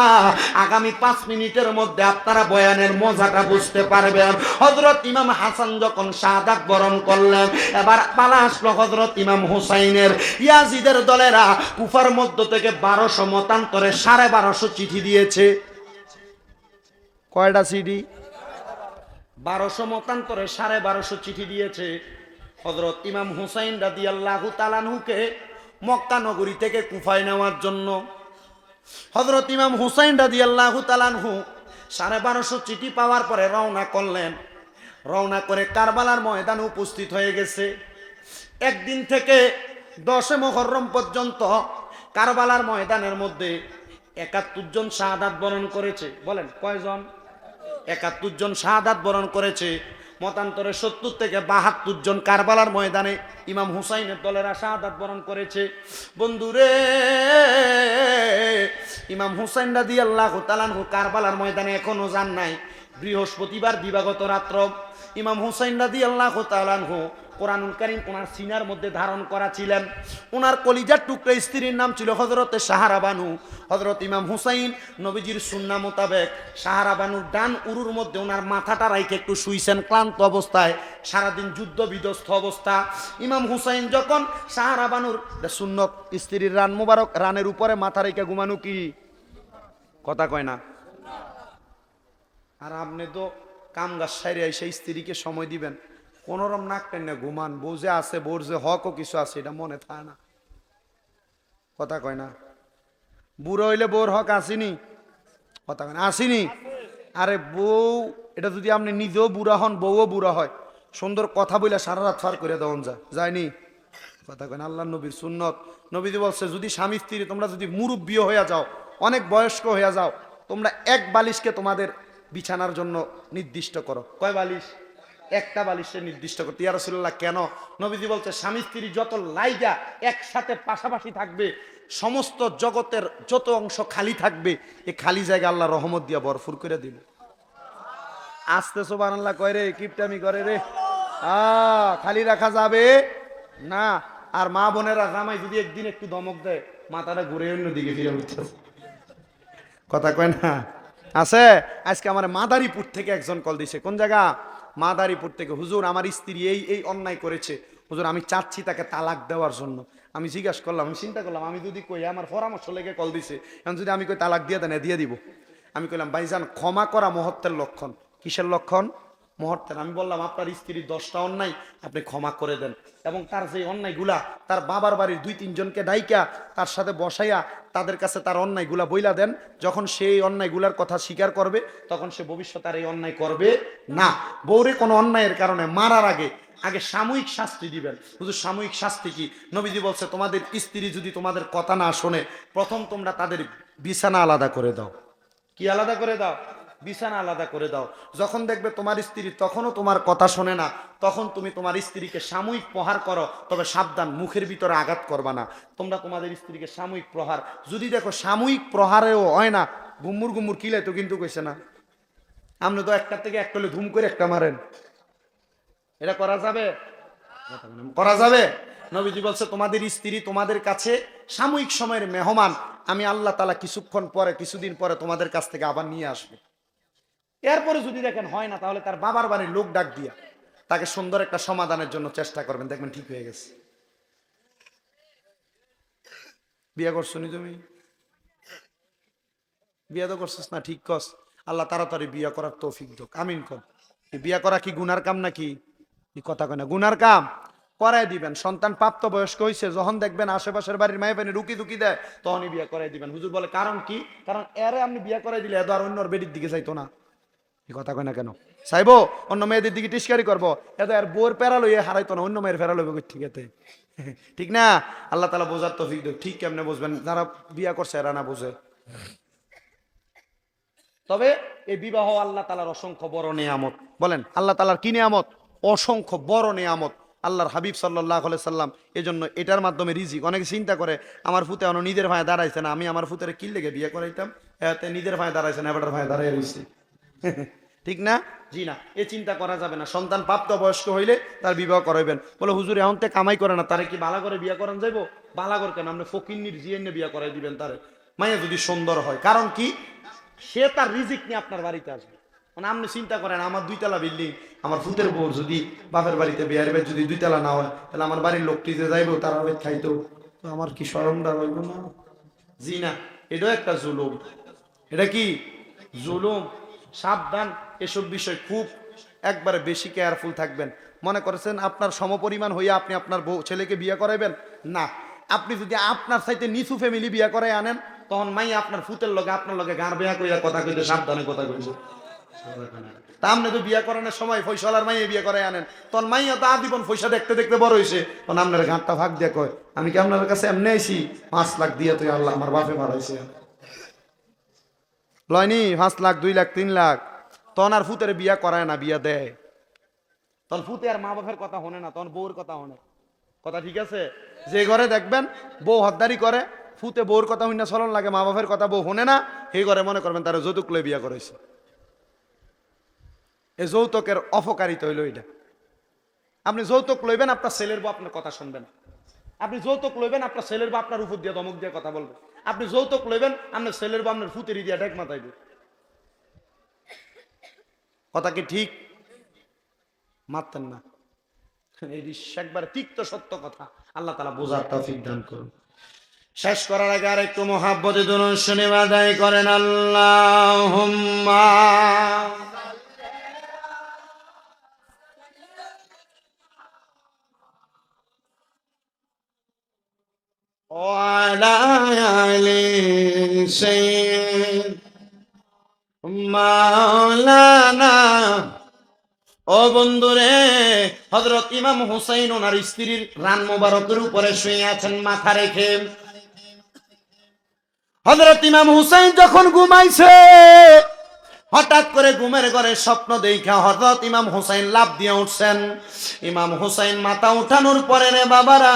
আগামী 5 মিনিটের মধ্যে আপনারা বয়ানের মজাটা বুঝতে পারবেন। হযরত ইমাম হাসান যখন শাহাদাত বরণ করলেন, এবার পালা আসলো হযরত ইমাম হুসাইনের। ইয়াজিদের দলেরা কুফার মধ্য থেকে 1200 মতান্তরে 1250 চিঠি দিয়েছে। কয়টা চিঠি? 1200 মতান্তরে 1250 চিঠি দিয়েছে। হযরত ইমাম হুসাইন রাদিয়াল্লাহু তাআলা আনহুকে মক্কা নগরী থেকে কুফায় নেওয়ার জন্য হযরত ইমাম হুসাইন রাদিয়াল্লাহু তাআলা আনহু 1250 চিঠি পাওয়ার পরে রওনা করলেন। রওনা করে কারবালার ময়দানে উপস্থিত হয়ে গেছে। একদিন থেকে 10 মুহররম পর্যন্ত কারবালার ময়দানের মধ্যে 71 জন শাহাদাত বরণ করেছে। বলেন কয়জন? 71 জন শাহাদাত বরণ করেছে। মতান্তরে 70 থেকে 72 জন কারবালার ময়দানে ইমাম হুসাইনের দলেরা শাহাদাত বরণ করেছে। বন্ধুরে, ইমাম হুসাইন রাদিয়াল্লাহু তাআলা আনহু কারবালার ময়দানে এখনো যান নাই। বৃহস্পতিবার দিবাগত রাত্র ইমাম হুসাইন রাদিয়াল্লাহু তাআলা আনহু কোরআনুল কারীম ওনার সিনার মধ্যে ধারণ করা ছিলেন। ওনার কলিজার টুকরা স্ত্রীর নাম ছিল হযরতে সাহারা বানু। হযরত ইমাম হুসাইন নবীজির সুন্নাহ মোতাবেক সাহারা বানুর ডান উরুর মধ্যে ওনার মাথাটা রাইখে একটু শুইছেন ক্লান্ত অবস্থায়, সারাদিন যুদ্ধ বিধ্বস্ত অবস্থা। ইমাম হুসাইন যখন সাহারা বানুর সুন্নত স্ত্রীর রান মুবারক রানের উপরে মাথা রেখে ঘুমানো কি কথা কয় না। আর আপনি তো কাম গাছ সাইরে এসে স্ত্রীকে সময় দিবেন, কোনোরম নাক টেনে ঘুমান, বউ যে আছে বউর যে হকও কিছু আছে এটা মনে থাকে না। কথা কয় না। বুড়ো হইলে বউর হক আসেনি, কথা কয় না, আসেনি। আরে বউ, এটা যদি আপনি নিজেও বুড়া হন বউও বুড়া হয়, সুন্দর কথা বলে সারা রাত ফার করে দেওয়ান যায়নি। কথা কয় না। আল্লাহ নবীর সুন্নত, নবীজি বলছে যদি স্বামী স্ত্রী তোমরা যদি মুরব্বী হয়ে যাও, অনেক বয়স্ক হয়ে যাও, তোমরা এক বালিশকে তোমাদের বিছানার জন্য নির্দিষ্ট করো। কয় বালিশ? একটা বালিশে নির্দিষ্ট করতে। ইয়া রাসূলুল্লাহ কেন? নবীজি বলছে স্বামী স্ত্রী যত লাইগা একসাথে পাশাপাশি থাকবে, সমস্ত জগতের যত অংশ খালি থাকবে, এই খালি জায়গা আল্লাহ রহমত দিয়া ভরপুর করে দিবে। আস্তে সুবহানাল্লাহ কয় রে, কিপটামি করে রে। খালি রাখা যাবে না। আর মা বোনেরা জামাই যদি একদিন একটু ধমক দেয়, মাথাটা ঘুরে অন্য দিকে ফিরে উঠতেছে। কথা কয় না। আছে। আজকে আমার মাদারীপুর থেকে একজন কল দিছে। কোন জায়গা? মাদারীপুর থেকে। হুজুর আমার স্ত্রী এই এই অন্যায় করেছে, হুজুর আমি চাচ্ছি তাকে তালাক দেওয়ার জন্য। আমি জিজ্ঞাসা করলাম, আমি চিন্তা করলাম, আমি যদি কই, আমার পরামর্শ লেগে কল দিছে, এখন যদি আমি কই তালাক দিয়ে দেন, দিয়ে দিব। আমি কইলাম ভাইজান ক্ষমা করা মহত্বের লক্ষণ। কিসের লক্ষণ? মুহূর্তের। আমি বললাম আপনার স্ত্রীর 10টা অন্যায় আপনি ক্ষমা করে দেন, এবং তার যে অন্যায়গুলা, তার বাবার বাড়ির 2-3 জনকে ডাইকা তার সাথে বসাইয়া তাদের কাছে তার অন্যায়গুলা বইলা দেন। যখন সেই অন্যায়গুলার কথা স্বীকার করবে, তখন সে ভবিষ্যতে আর এই অন্যায় করবে না। বউরে কোনো অন্যায়ের কারণে মারার আগে আগে সাময়িক শাস্তি দিবেন। শুধু সাময়িক শাস্তি কি? নবীজি বলছে তোমাদের স্ত্রী যদি তোমাদের কথা না শোনে, প্রথম তোমরা তাদের বিছানা আলাদা করে দাও। কি আলাদা করে দাও? বিছানা আলাদা করে দাও। যখন দেখবে তোমার স্ত্রী তখনও তোমার কথা শোনে না, তখন তুমি তোমার স্ত্রীকে সাময়িক প্রহার করো, তবে সাবধান, মুখের ভিতরে আঘাত করবা না। তোমরা তোমাদের স্ত্রীকে সাময়িক প্রহার, যদি দেখো সাময়িক প্রহারেও হয় না, গুম্মুর গুম্মুর কিলাই তো কিন্তু কইছে না, আপনি তো একটা থেকে একটা ধুম করে একটা মারেন, এটা করা যাবে? করা যাবে? নবীজি বলছে তোমাদের স্ত্রী তোমাদের কাছে সাময়িক সময়ের মেহমান, আমি আল্লাহ তাআলা কিছুক্ষণ পরে, কিছুদিন পরে তোমাদের কাছ থেকে আবার নিয়ে আসবে। এরপরে যদি দেখেন হয় না, তাহলে তার বাবার বাড়ির লোক ডাক দিয়া তাকে সুন্দর একটা সমাধানের জন্য চেষ্টা করবেন, দেখবেন ঠিক হয়ে গেছে। বিয়ে করছো নি তুমি? বিয়ে তো করছিস না, ঠিক কস। আল্লাহ তাড়াতাড়ি বিয়ে করার তৌফিক দাও, আমিন কর। বিয়ে করা কি গুনার কাম নাকি? কথা কয় না, গুনার কাম? করাই দিবেন। সন্তান প্রাপ্ত বয়স্ক হয়েছে, যখন দেখবেন আশেপাশের বাড়ির মায়ে পানি রুকি দুকি দেয়, তখনই বিয়ে করাই দিবেন। হুজুর বলে কারণ কি? কারণ এরে আপনি বিয়ে করাই দিলে এত আর অন্য বেডির দিকে যাইতো না। কথা কয় না কেন? চাইবো অন্য মেয়েদের দিকে টিস্কারি করবো, এত আর বোর প্যারা লইয়ে হারাইতো না, অন্য মেয়ের ফেরা লইবে। ঠিক আছে, ঠিক না? আল্লাহ তাআলা বোঝার তৌফিক দেয়। ঠিক কেমনে বুঝবেন? যারা বিয়ে করছে এরা না বুঝে। তবে এই বিবাহ আল্লাহ তাআলার অসংখ্য বড় নিয়ামত। বলেন আল্লাহ তাআলার কি নিয়ামত? অসংখ্য বড় নিয়ামত। আল্লাহর হাবিব সাল্লাল্লাহু আলাইহি সাল্লাম এজন্য এটার মাধ্যমে রিজিক। অনেকে চিন্তা করে আমার ফুতে এখনো নিজের ভাই দাঁড়াইছে না, আমি আমার ফুতের কি লেগে বিয়ে করাইতাম, এতে নিজের ভাই দাঁড়াইছে না, এবার ভাই দাঁড়াই রয়েছে। ঠিক না? জি না, এ চিন্তা করা যাবে না। সন্তান প্রাপ্ত বয়স্ক হইলে তার বিবাহ করাইবেন। বলে হুজুর এখন তো কামাই করে না, তারে কি বালা করে বিয়ে করান যাইবো? বালা করে কেন, আপনি ফকিন্নির জিএনে বিয়ে করাই দিবেন তারে, মাইয়া যদি সুন্দর হয়। কারণ কি? সে তার রিজিক নিয়ে আপনার বাড়িতে আসবে। মানে আপনি চিন্তা করেন, আমার 2 তলা বিল্ডিং, আমার ফুতের বউ যদি বাপের বাড়িতে বিয়ের বেদ যদি 2 তলা না হয়, তাহলে আমার বাড়ির লোকটি যে যাইবো তারা খাইতো, তো আমার কি শরমটা রইব না? জি না, এটাও একটা জুলুম। এটা কি? জুলুম। সাবধান, এসব বিষয় খুব একবারে বেশি কেয়ারফুল থাকবেন। মনে করেছেন আপনার সমপরিমাণ হইয়া আপনি আপনার বউ ছেলেকে বিয়ে করাইবেন না। আপনি যদি আপনার সাইতে নিচু ফ্যামিলি বিয়ে করাই আনেন, তখন মাই আপনার ফুতের লগে আপনার লগে গাঁর বিয়া কইয়া কথা কইতে সাবধানে কথা কইব। তা আপনি তো বিয়া করানোর সময় ফয়সালার মাইয়ে বিয়ে করাই আনেন, তখন মাইয়া তো আজীবন পয়সা দেখতে দেখতে বড় হয়েছে, তখন আপনার ঘাটটা ভাগ দিয়ে কয় আমি কি আপনার কাছে এমনি আইছি 5 লাখ দিয়ে, তুই আল্লাহ আমার বাপে মারাইছে লয়নি 5 লাখ 2 লাখ 3 লাখ, তখন আর ফুতের বিয়া করায় না, বিয়া দেয়। তখন ফুতে আর মা বাপের কথা শোনে না, তখন বউর কথা শোনে। কথা ঠিক আছে? যে ঘরে দেখবেন বউ হদ্দারি করে, ফুতে বউর কথা হইনা চলন লাগে, মা বাপের কথা বউ শোনে না, সেই ঘরে মনে করবেন তারা যৌতুক লই বিয়া করেছে। এই যৌতুকের অপকারিতা হইল এটা। আপনি যৌতুক লইবেন, আপনার ছেলের বউ আপনার কথা শুনবেন। আপনি যৌতুক লইবেন, আপনার ছেলের বউ আপনার উপর দিয়ে ধমক দিয়ে কথা বলবে। আপনি যৌতুক লইবেন, আপনার ছেলের বউ আপনার ফুতেরি দিয়া ডেক মাথাইবে। কথা কি ঠিক? মারতেন না, এই একবার তিক্ত সত্য কথা। আল্লাহ তাআলা বোঝার তৌফিক দান করুন। শেষ করার আগে আর একটু মোহাব্বতে দুরূদ শরীফ আদায় করেন আল্লাহুম্মা ওয়ালা আলি সাইয়্যিদ মাওলানা। ও বন্ধুরে, হযরত ইমাম হুসাইন ওনার স্ত্রীর রান মোবারকের উপরে শুয়ে আছেন মাথা রেখে। হযরত ইমাম হুসাইন যখন ঘুমাইছে, হঠাৎ করে ঘুমের ঘরে স্বপ্ন দেখা হযরত ইমাম হুসাইন লাফ দিয়ে উঠছেন। ইমাম হুসাইন মাথা উঠানোর পরে রে বাবারা,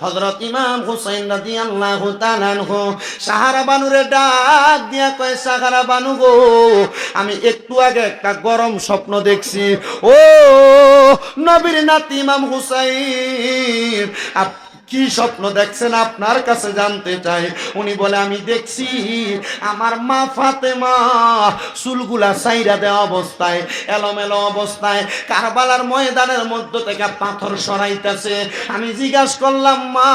হযরত ইমাম হুসাইন রাদিয়াল্লাহু তাআলা আনহু সাহারা বানুরে ডাক দিয়া কয়, সাহারা বানু গো, আমি একটু আগে একটা গরম স্বপ্ন দেখছি। ও নবীর নাতি ইমাম হুসাইন, কি স্বপ্ন দেখছেন আপনার কাছে জানতে চাই। উনি বলে, আমি দেখছি আমার মা ফাতেমা চুলগুলা সাইরা দেওয়া অবস্থায়, এলোমেলো অবস্থায় কারবালার ময়দানের মধ্য থেকে পাথর সরাইতেছে। আমি জিজ্ঞাসা করলাম, মা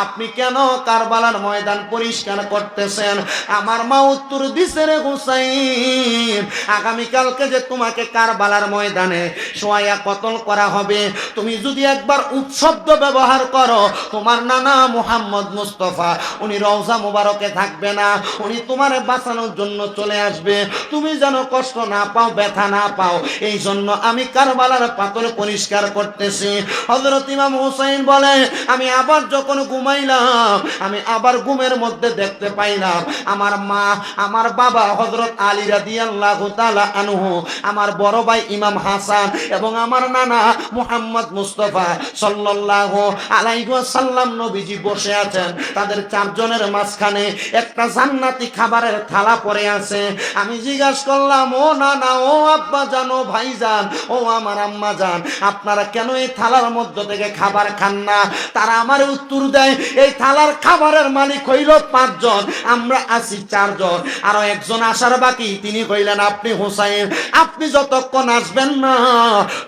আপনি কেন কারবালার ময়দান পরিষ্কার করতেছেন? আমার মা উত্তর দিছে, রে হুসাইন, আগামীকালকে যে তোমাকে কারবালার ময়দানে শোয়া কতল করা হবে, তুমি যদি একবার উপশব্দ ব্যবহার করো, তোমার নানা মুহাম্মদ মুস্তাফা উনি রওজা মুবারকে থাকবে না, উনি তোমারে বাঁচানোর জন্য চলে আসবে। তুমি যেন কষ্ট না পাও, ব্যথা না পাও, এই জন্য আমি কারবালার পাথর পরিষ্কার করতেছি। হযরত ইমাম হুসাইন বলে, আমি আবার যখন ঘুমাইলাম, আমি আবার ঘুমের মধ্যে দেখতে পাইলাম আমার মা, আমার বাবা হযরত আলী রাদিয়াল্লাহু তাআলা আনহু, আমার বড় ভাই ইমাম হাসান এবং আমার নানা মুহাম্মদ মুস্তাফা সাল্লাল্লাহু আলাইহি ওয়াসাল্লাম নবীজি বসে আছেন। তাদের চারজনের মাঝখানে একটা জান্নাতি খাবারের থালা পড়ে আছে। আমি জিজ্ঞাসা করলাম, ও নানা, ও আব্বা জান, ও ভাইজান, ও আমার আম্মা জান, আপনারা কেন এই থালার মধ্য থেকে খাবার খান না? তারা আমার উত্তর দেয়, এই থালার খাবারের মালিক হইল 5 জন, আমরা আছি 4 জন, আরো একজন আসার বাকি। তিনি কইলেন, আপনি হুসাইন, আপনি যতক্ষণ আসবেন না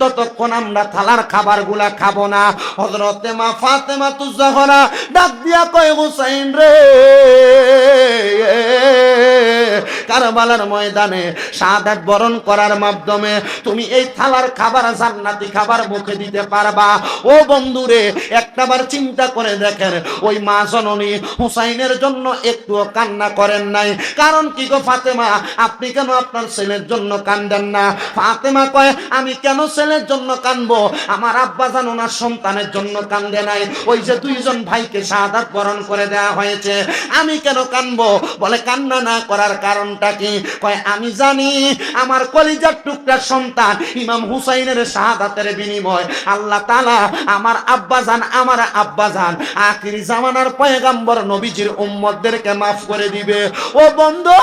ততক্ষণ আমরা থালার খাবারগুলা খাবো না। হযরতে মা ফাতেমা তুজ-জাহরা ডাক দিয়া কয়, হুসাইন রে, কারবালার ময়দানে শাহাদাত বরণ করার মাধ্যমে তুমি এই থালার খাবার, জান্নাতি খাবার মুখে দিতে পারবা। ও বন্ধুরে, একটাবার চিন্তা করে দেখেন, ওই মা জননী হুসাইনের জন্য একটুও কান্না করেন নাই। কারণ কি গো ফাতেমা, আপনি কেন আপনার ছেলের জন্য কান্দেন না? ফাতেমা কয়, আমি কেন ছেলের জন্য কানবো? আমার আব্বা জান ওনার সন্তানের জন্য কান্দে নাই, ওই যে 2 জন ভাইকে শাহাদাত বরণ করে দেওয়া হয়েছে, আমি কেন কানবো? বলে, কান্না না করার কারণটা কি? কয়, আমি জানি আমার কলিজার টুকরা সন্তান ইমাম হুসাইনের শাহাদাতের বিনিময় আল্লাহ তাআলা আমার আব্বা জান আখিরি জামানার পয়গম্বর নবীজির উম্মতদেরকে maaf করে দিবে। ও বন্ধু,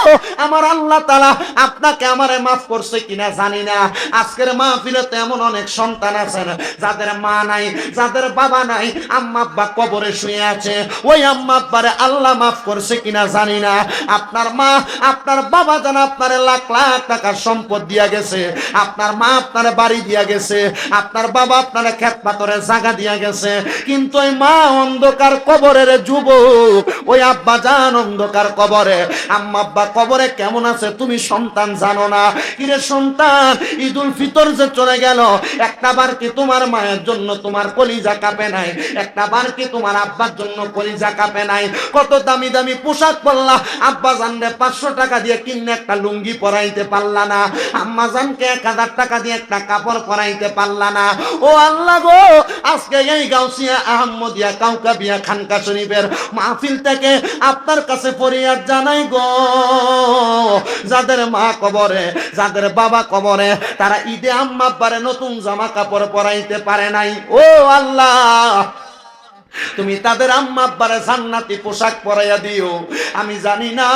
আমার আল্লাহ তাআলা আপনাকে আমারে maaf করছে কিনা জানি না। আজকের মাহফিলে এমন অনেক সন্তান আছেন যাদের মা নাই, যাদের বাবা নাই, আম্মা আব্বা কবরে শুয়ে আছে। ওই আম্মা আব্বারে আল্লাহ maaf করছে কিনা জানি না। আপনার মা, আপনার বাবা যেন আপনার লাখ লাখ টাকার সম্পদ দিয়া গেছে, আপনার মা আপনার বাড়ি দিয়া গেছে, আপনার বাবা আপনার ক্ষেত পাথরের জায়গা দিয়া গেছে, কিন্তু ওই মা অন্ধকার কবরের যুবক, ওই আব্বা জান অন্ধকার কবরে, আম্মা আব্বা কবরে কেমন আছে তুমি সন্তান জানো না। কিরে সন্তান, ঈদুল ফিতর যে চলে গেল, একটা বার কি তোমার মায়ের জন্য তোমার কলিজা কাঁপে নাই? একটা বার কি তোমার আব্বার জন্য কলিজা কাঁপে নাই? কত দামি দামি পোশাক পরলা, আব্বা জানরে 500 টাকা দিয়ে কিনে একটা লুঙ্গি পরাইতে পারলা না, আম্মা জানকে 1000 টাকা দিয়ে একটা কাপড় পরাইতে পারলা না। ও আল্লাহ গো, আজকে এই গাউসিয়া আহমদিয়া কাউকাবিয়া খানকা শরীফের মাহফিল থেকে আপনার কাছে ফরিয়াদ জানাই গো, যাদের মা কবরে, যাদের বাবা কবরে, তারা ঈদে আম্মা আব্বারে নতুন জামা কাপড় পরাইতে পারে নাই। ও আল্লাহ, তুমি তাদের আম্মা আব্বারে জান্নাতি পোশাক পরাইয়া দিও। আমি জানি না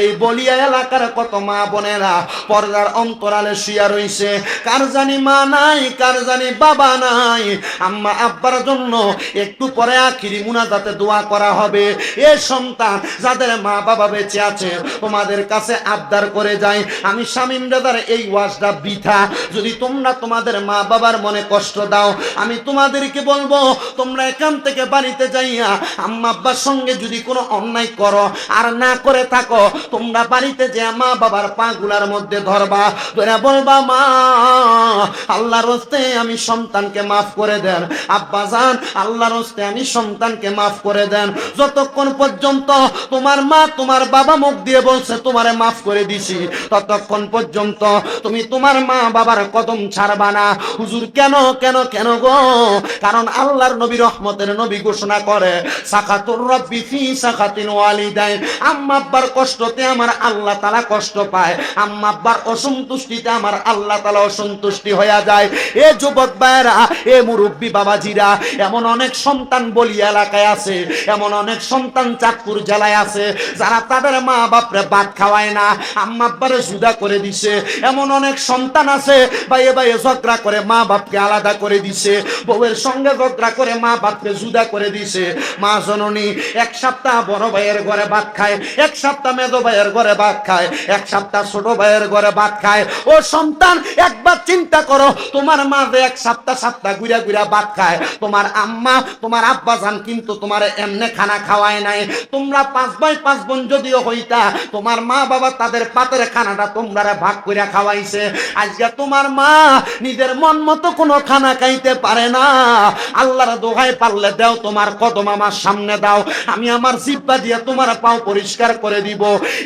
এই বলিয়া এলাকার কত মা বোনেরা পর্দার অন্তরালে শুয়া রইছে, কার জানি মা নাই, কার জানি বাবা নাই। আম্মা আব্বার জন্য একটু পরে আখিরি মুনাজাতে দোয়া করা হবে। এ সন্তান, যাদের মা বাবা বেঁচে আছে, তোমাদের কাছে আবদার করে যাই, আমি শামীম দাদার এই ওয়াজটা বৃথা। যদি তোমরা তোমাদের মা বাবার মনে কষ্ট দাও, আমি তোমাদেরকে বলবো তোমরা এখান থেকে বাড়িতে যাইয়া আম্মা আব্বার সঙ্গে যদি কোনো অন্যায় করো আর না করে থাকো, তোমরা বাড়িতে যে মা বাবার পা গুলার মধ্যে ধরবা, ধরে বলবা মা আল্লাহর হস্তে আমি সন্তানকে মাফ করে দেন, আব্বা জান আল্লাহর হস্তে আমি সন্তানকে মাফ করে দেন। যতক্ষণ পর্যন্ত তোমার মা তোমার বাবা মুখ দিয়ে বলছে তোমারে মাফ করে দিছি, ততক্ষণ পর্যন্ত তুমি তোমার মা বাবার কদম ছাড়বা না। হুজুর কেন কেন কেন গো? কারণ আল্লাহর নবী রহমতের নবী ঘোষণা করে সাকাতুর রব্বি ফি সাকাতিল ওয়ালিদাইন, আম্মা আব্বার কষ্টতে আমার আল্লাহ তাআলা কষ্ট পায়, আম্মা আব্বার অসন্তুষ্টিতে আমার আল্লাহ তাআলা অসন্তুষ্টি হয়ে যায়। এ যুবক ভাইরা, এ মুরব্বী বাবাজিরা, এমন অনেক সন্তান বলি এলাকায় আছে, এমন অনেক সন্তান চাঁদপুর জেলায় আছে যারা তাদের মা বাপরে ভাত খাওয়ায় না, আম্মা আব্বারে জুদা করে দিছে। এমন অনেক সন্তান আছে ভাইয়ে ভাইয়ে ঝগড়া করে মা বাপকে আলাদা করে দিছে, বউয়ের সঙ্গে ঝগড়া করে মা বাপকে জুদা করে দিছে। মা জননী এক সপ্তাহ বড় ভাইয়ের ঘরে ভাত খায়, এক সপ্তাহ মেজো ভাইয়ের ঘরে ভাত খায়, এক সপ্তাহ ছোট ভাইয়ের ঘরে ভাত খায়। ও সন্তান একবার চিন্তা করো, তোমার মা যে এক সপ্তাহ সপ্তাহ ঘুরা ঘুরা ভাত খায়, তোমার আম্মা তোমার আব্বা জান কিন্তু তোমার এমনি খানা খাওয়ায় নাই। তোমরা 5 ভাই 5 বোন যদিও হইতা, তোমার মা বাবা তাদের পাতের খানাটা তোমরা ভাগ করে খাওয়াইছে। আজকে তোমার মা নিজের মন মতো কোনো খানা খাইতে পারে না। আল্লাহর দোহাই পারলে দাও, তোমার কদম আমার সামনে দাও, আমি আমার জিহ্বা দিয়ে তোমার পাও পরিষ্কার করে দিব।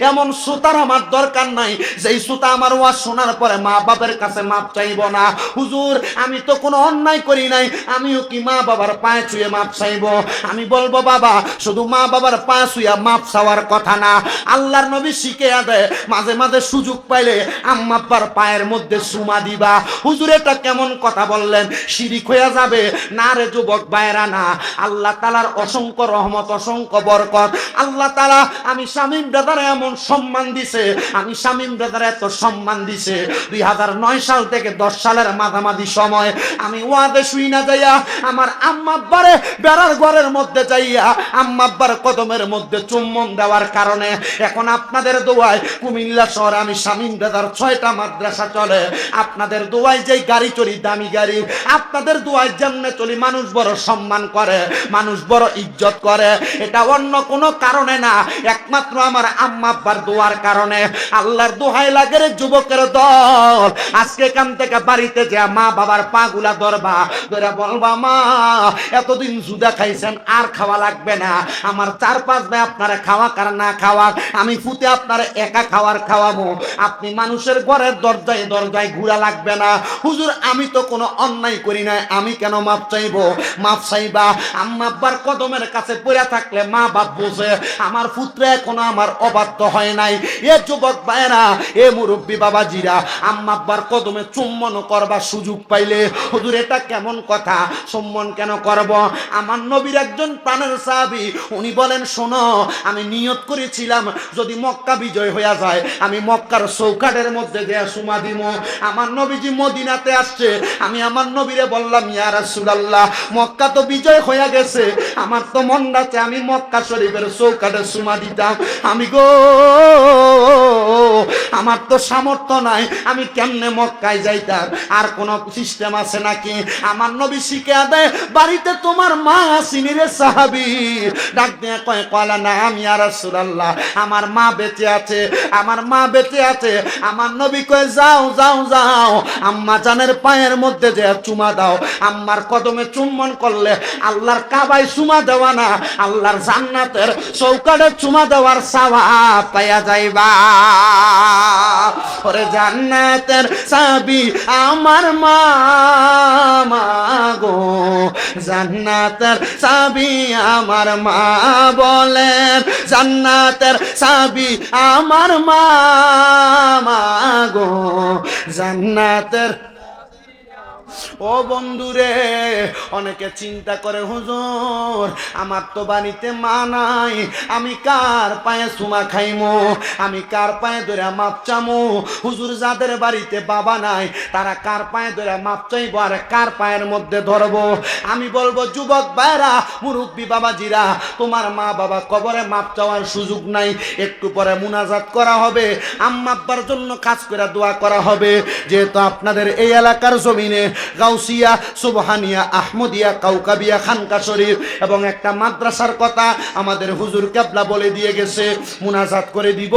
এমন সুতার আমার দরকার নাই যেই সুতা আমার ওয়াজ শোনার পরে মা বাবার কাছে মাপ চাইব না। হুজুর আমি তো কোনো অন্যায় করি নাই, আমিও কি মা বাবার পায়ে ছুঁয়ে মাপ চাইব? আমি বলবো বাবা শুধু মা বাবার পায়ে ছুঁয়ে মাপ চাওয়ার কথা না, আল্লাহর নবী শিখে দেয় মাঝে মাঝে সুযোগ পাইলে আম্মা আব্বার পায়ের মধ্যে চুমা দিবা। হুজুর এটা কেমন কথা বললেন? শিরিক হয়ে যাবে না রে যুবক ভাইরা না। আল্লাহ তাআলার অসংখ্য রহমত, অসংখ্য বরকত। আল্লাহ তাআলা আমি শামীম ব্রাদারে এমন সম্মান দিছে, আমি শামীম ব্রাদারে এত সম্মান দিছে 2009 সাল থেকে 10 সালের মাঝামাঝি সময় আমি ওয়াদে শুই না যাইয়া আমার আম্মা আব্বারে বেড়ার ঘরের মধ্যে যাইয়া আম্মা আব্বার কদমের মধ্যে চুম্বন দেওয়ার কারণে এখন আপনাদের দোয়ায় কুমিল্লা শহরে আমি শামীম ব্রাদার 6টা মাদ্রাসা চলে। আপনাদের দোয়ায় যেই গাড়ি চড়ি, দামি গাড়ি, আপনাদের দোয়ায় যেমনে চলি, মানুষ বড় সম্মান করে, মানুষ বড় ইজ্জত করে। এটা অন্য কোনো কারণে না, একমাত্র আমার আম্মা আব্বার দোয়ার কারণে। আল্লাহর দোহাই লাগে রে যুবকের দল, আজকে এখান থেকে বাড়িতে যে মা বাবার পা গুলা ধরবা, ধরে বলবা মা এতদিন জুদা খাইছেন আর খাওয়া লাগবে না, আমার 4-5 ভাই আপনারা খাওয়া কার না খাওয়া, আমি ফুতে আপনারা একা খাওয়ার খাওয়াবো, আপনি মানুষের ঘরের দরজায় দরজায় ঘুরা লাগবে না। হুজুর আমি তো কোনো অন্যায় করি নাই, আমি কেন মাপ চাইবো? মাপ চাইবা আম্মা আব্বার কদমের কাছে পড়ে থাকলে মা বাপ বোঝে আমার পুত্র এখনো আমার অবাধ্য হয় নাই। এ যুবক ভাইরা, এ মুরব্বী বাবাজিরা, আম্মা আব্বার কদমে চুম্বন করবার সুযোগ পাইলে হুজুর এটা কেমন কথা? চুম্বন কেন করব? আমার নবীর একজন প্রাণের সাহাবী উনি বলেন শোনো, আমি নিয়ত করেছিলাম যদি মক্কা বিজয় হয়ে যায় আমি মক্কার চৌকাঠের মধ্যে দেয়া সুমা দিব। আমার নবীজি মদিনাতে আসছে, আমি আমার নবীরে বললাম ইয়া রাসূলুল্লাহ মক্কা তো বিজয় হয়ে গেছে, আমার তো মন আছে আমি মক্কা শরীফের চৌকাঠে সুমা দিতাম, আমি গো আমার তো সামর্থ্য নাই, আমি কেমনে মক্কায় যাইতাম? আর কোন সিস্টেম আছে নাকি? আমার নবী শিখে দেয় বাড়িতে তোমার মা আসিনি রে সাহাবী। ডাক দিয়ে কয় কলা না আমি ইয়া রাসূলুল্লাহ আমার মা বেঁচে আছে, আমার মা বেঁচে আছে। আমার নবী কয় যাও যাও যাও আম্মা জানের পায়ের মধ্যে যে চুমা দাও, আম্মার কদমে চুম্বন করলে আল্লাহর কাবায় চুমা দেওয়া না, আল্লাহর জান্নাতের চৌকাঠে চুমা দেওয়ার সওয়াব পাইয়া যাইবা। ওরে জান্নাতের চাবি আমার মা গো, জান্নাতের চাবি আমার মা বলেন, জান্নাতের চাবি আমার মা গো, জান্নাতের। ও বন্ধুরে, অনেকে চিন্তা করে হুজুর আমার তো বাড়িতে মা নাই, আমি কার পায়ে চুমা খাইমো, আমি কার পায়ে ধরে মাপ চামো? হুজুর যাদের বাড়িতে বাবা নাই তারা কার পায়ে ধরে মাপ চাইবো আর কার পায়ের মধ্যে ধরবো? আমি বলবো যুবক ভাইরা, মুরব্বী বাবাজিরা, তোমার মা বাবা কবরে মাপ চাওয়ার সুযোগ নাই, একটু পরে মুনাজাত করা হবে, আম্মা আব্বার জন্য কাজ করে দোয়া করা হবে। যেহেতু আপনাদের এই এলাকার জমিনে গাউসিয়া, সুবহানিয়া, আহমদিয়া, কাউকাবিয়া, খানকা শরীফ এবং একটা মাদ্রাসার কথা আমাদের হুজুর কেবলা বলে দিয়ে গেছে। মুনাজাত করে দিব।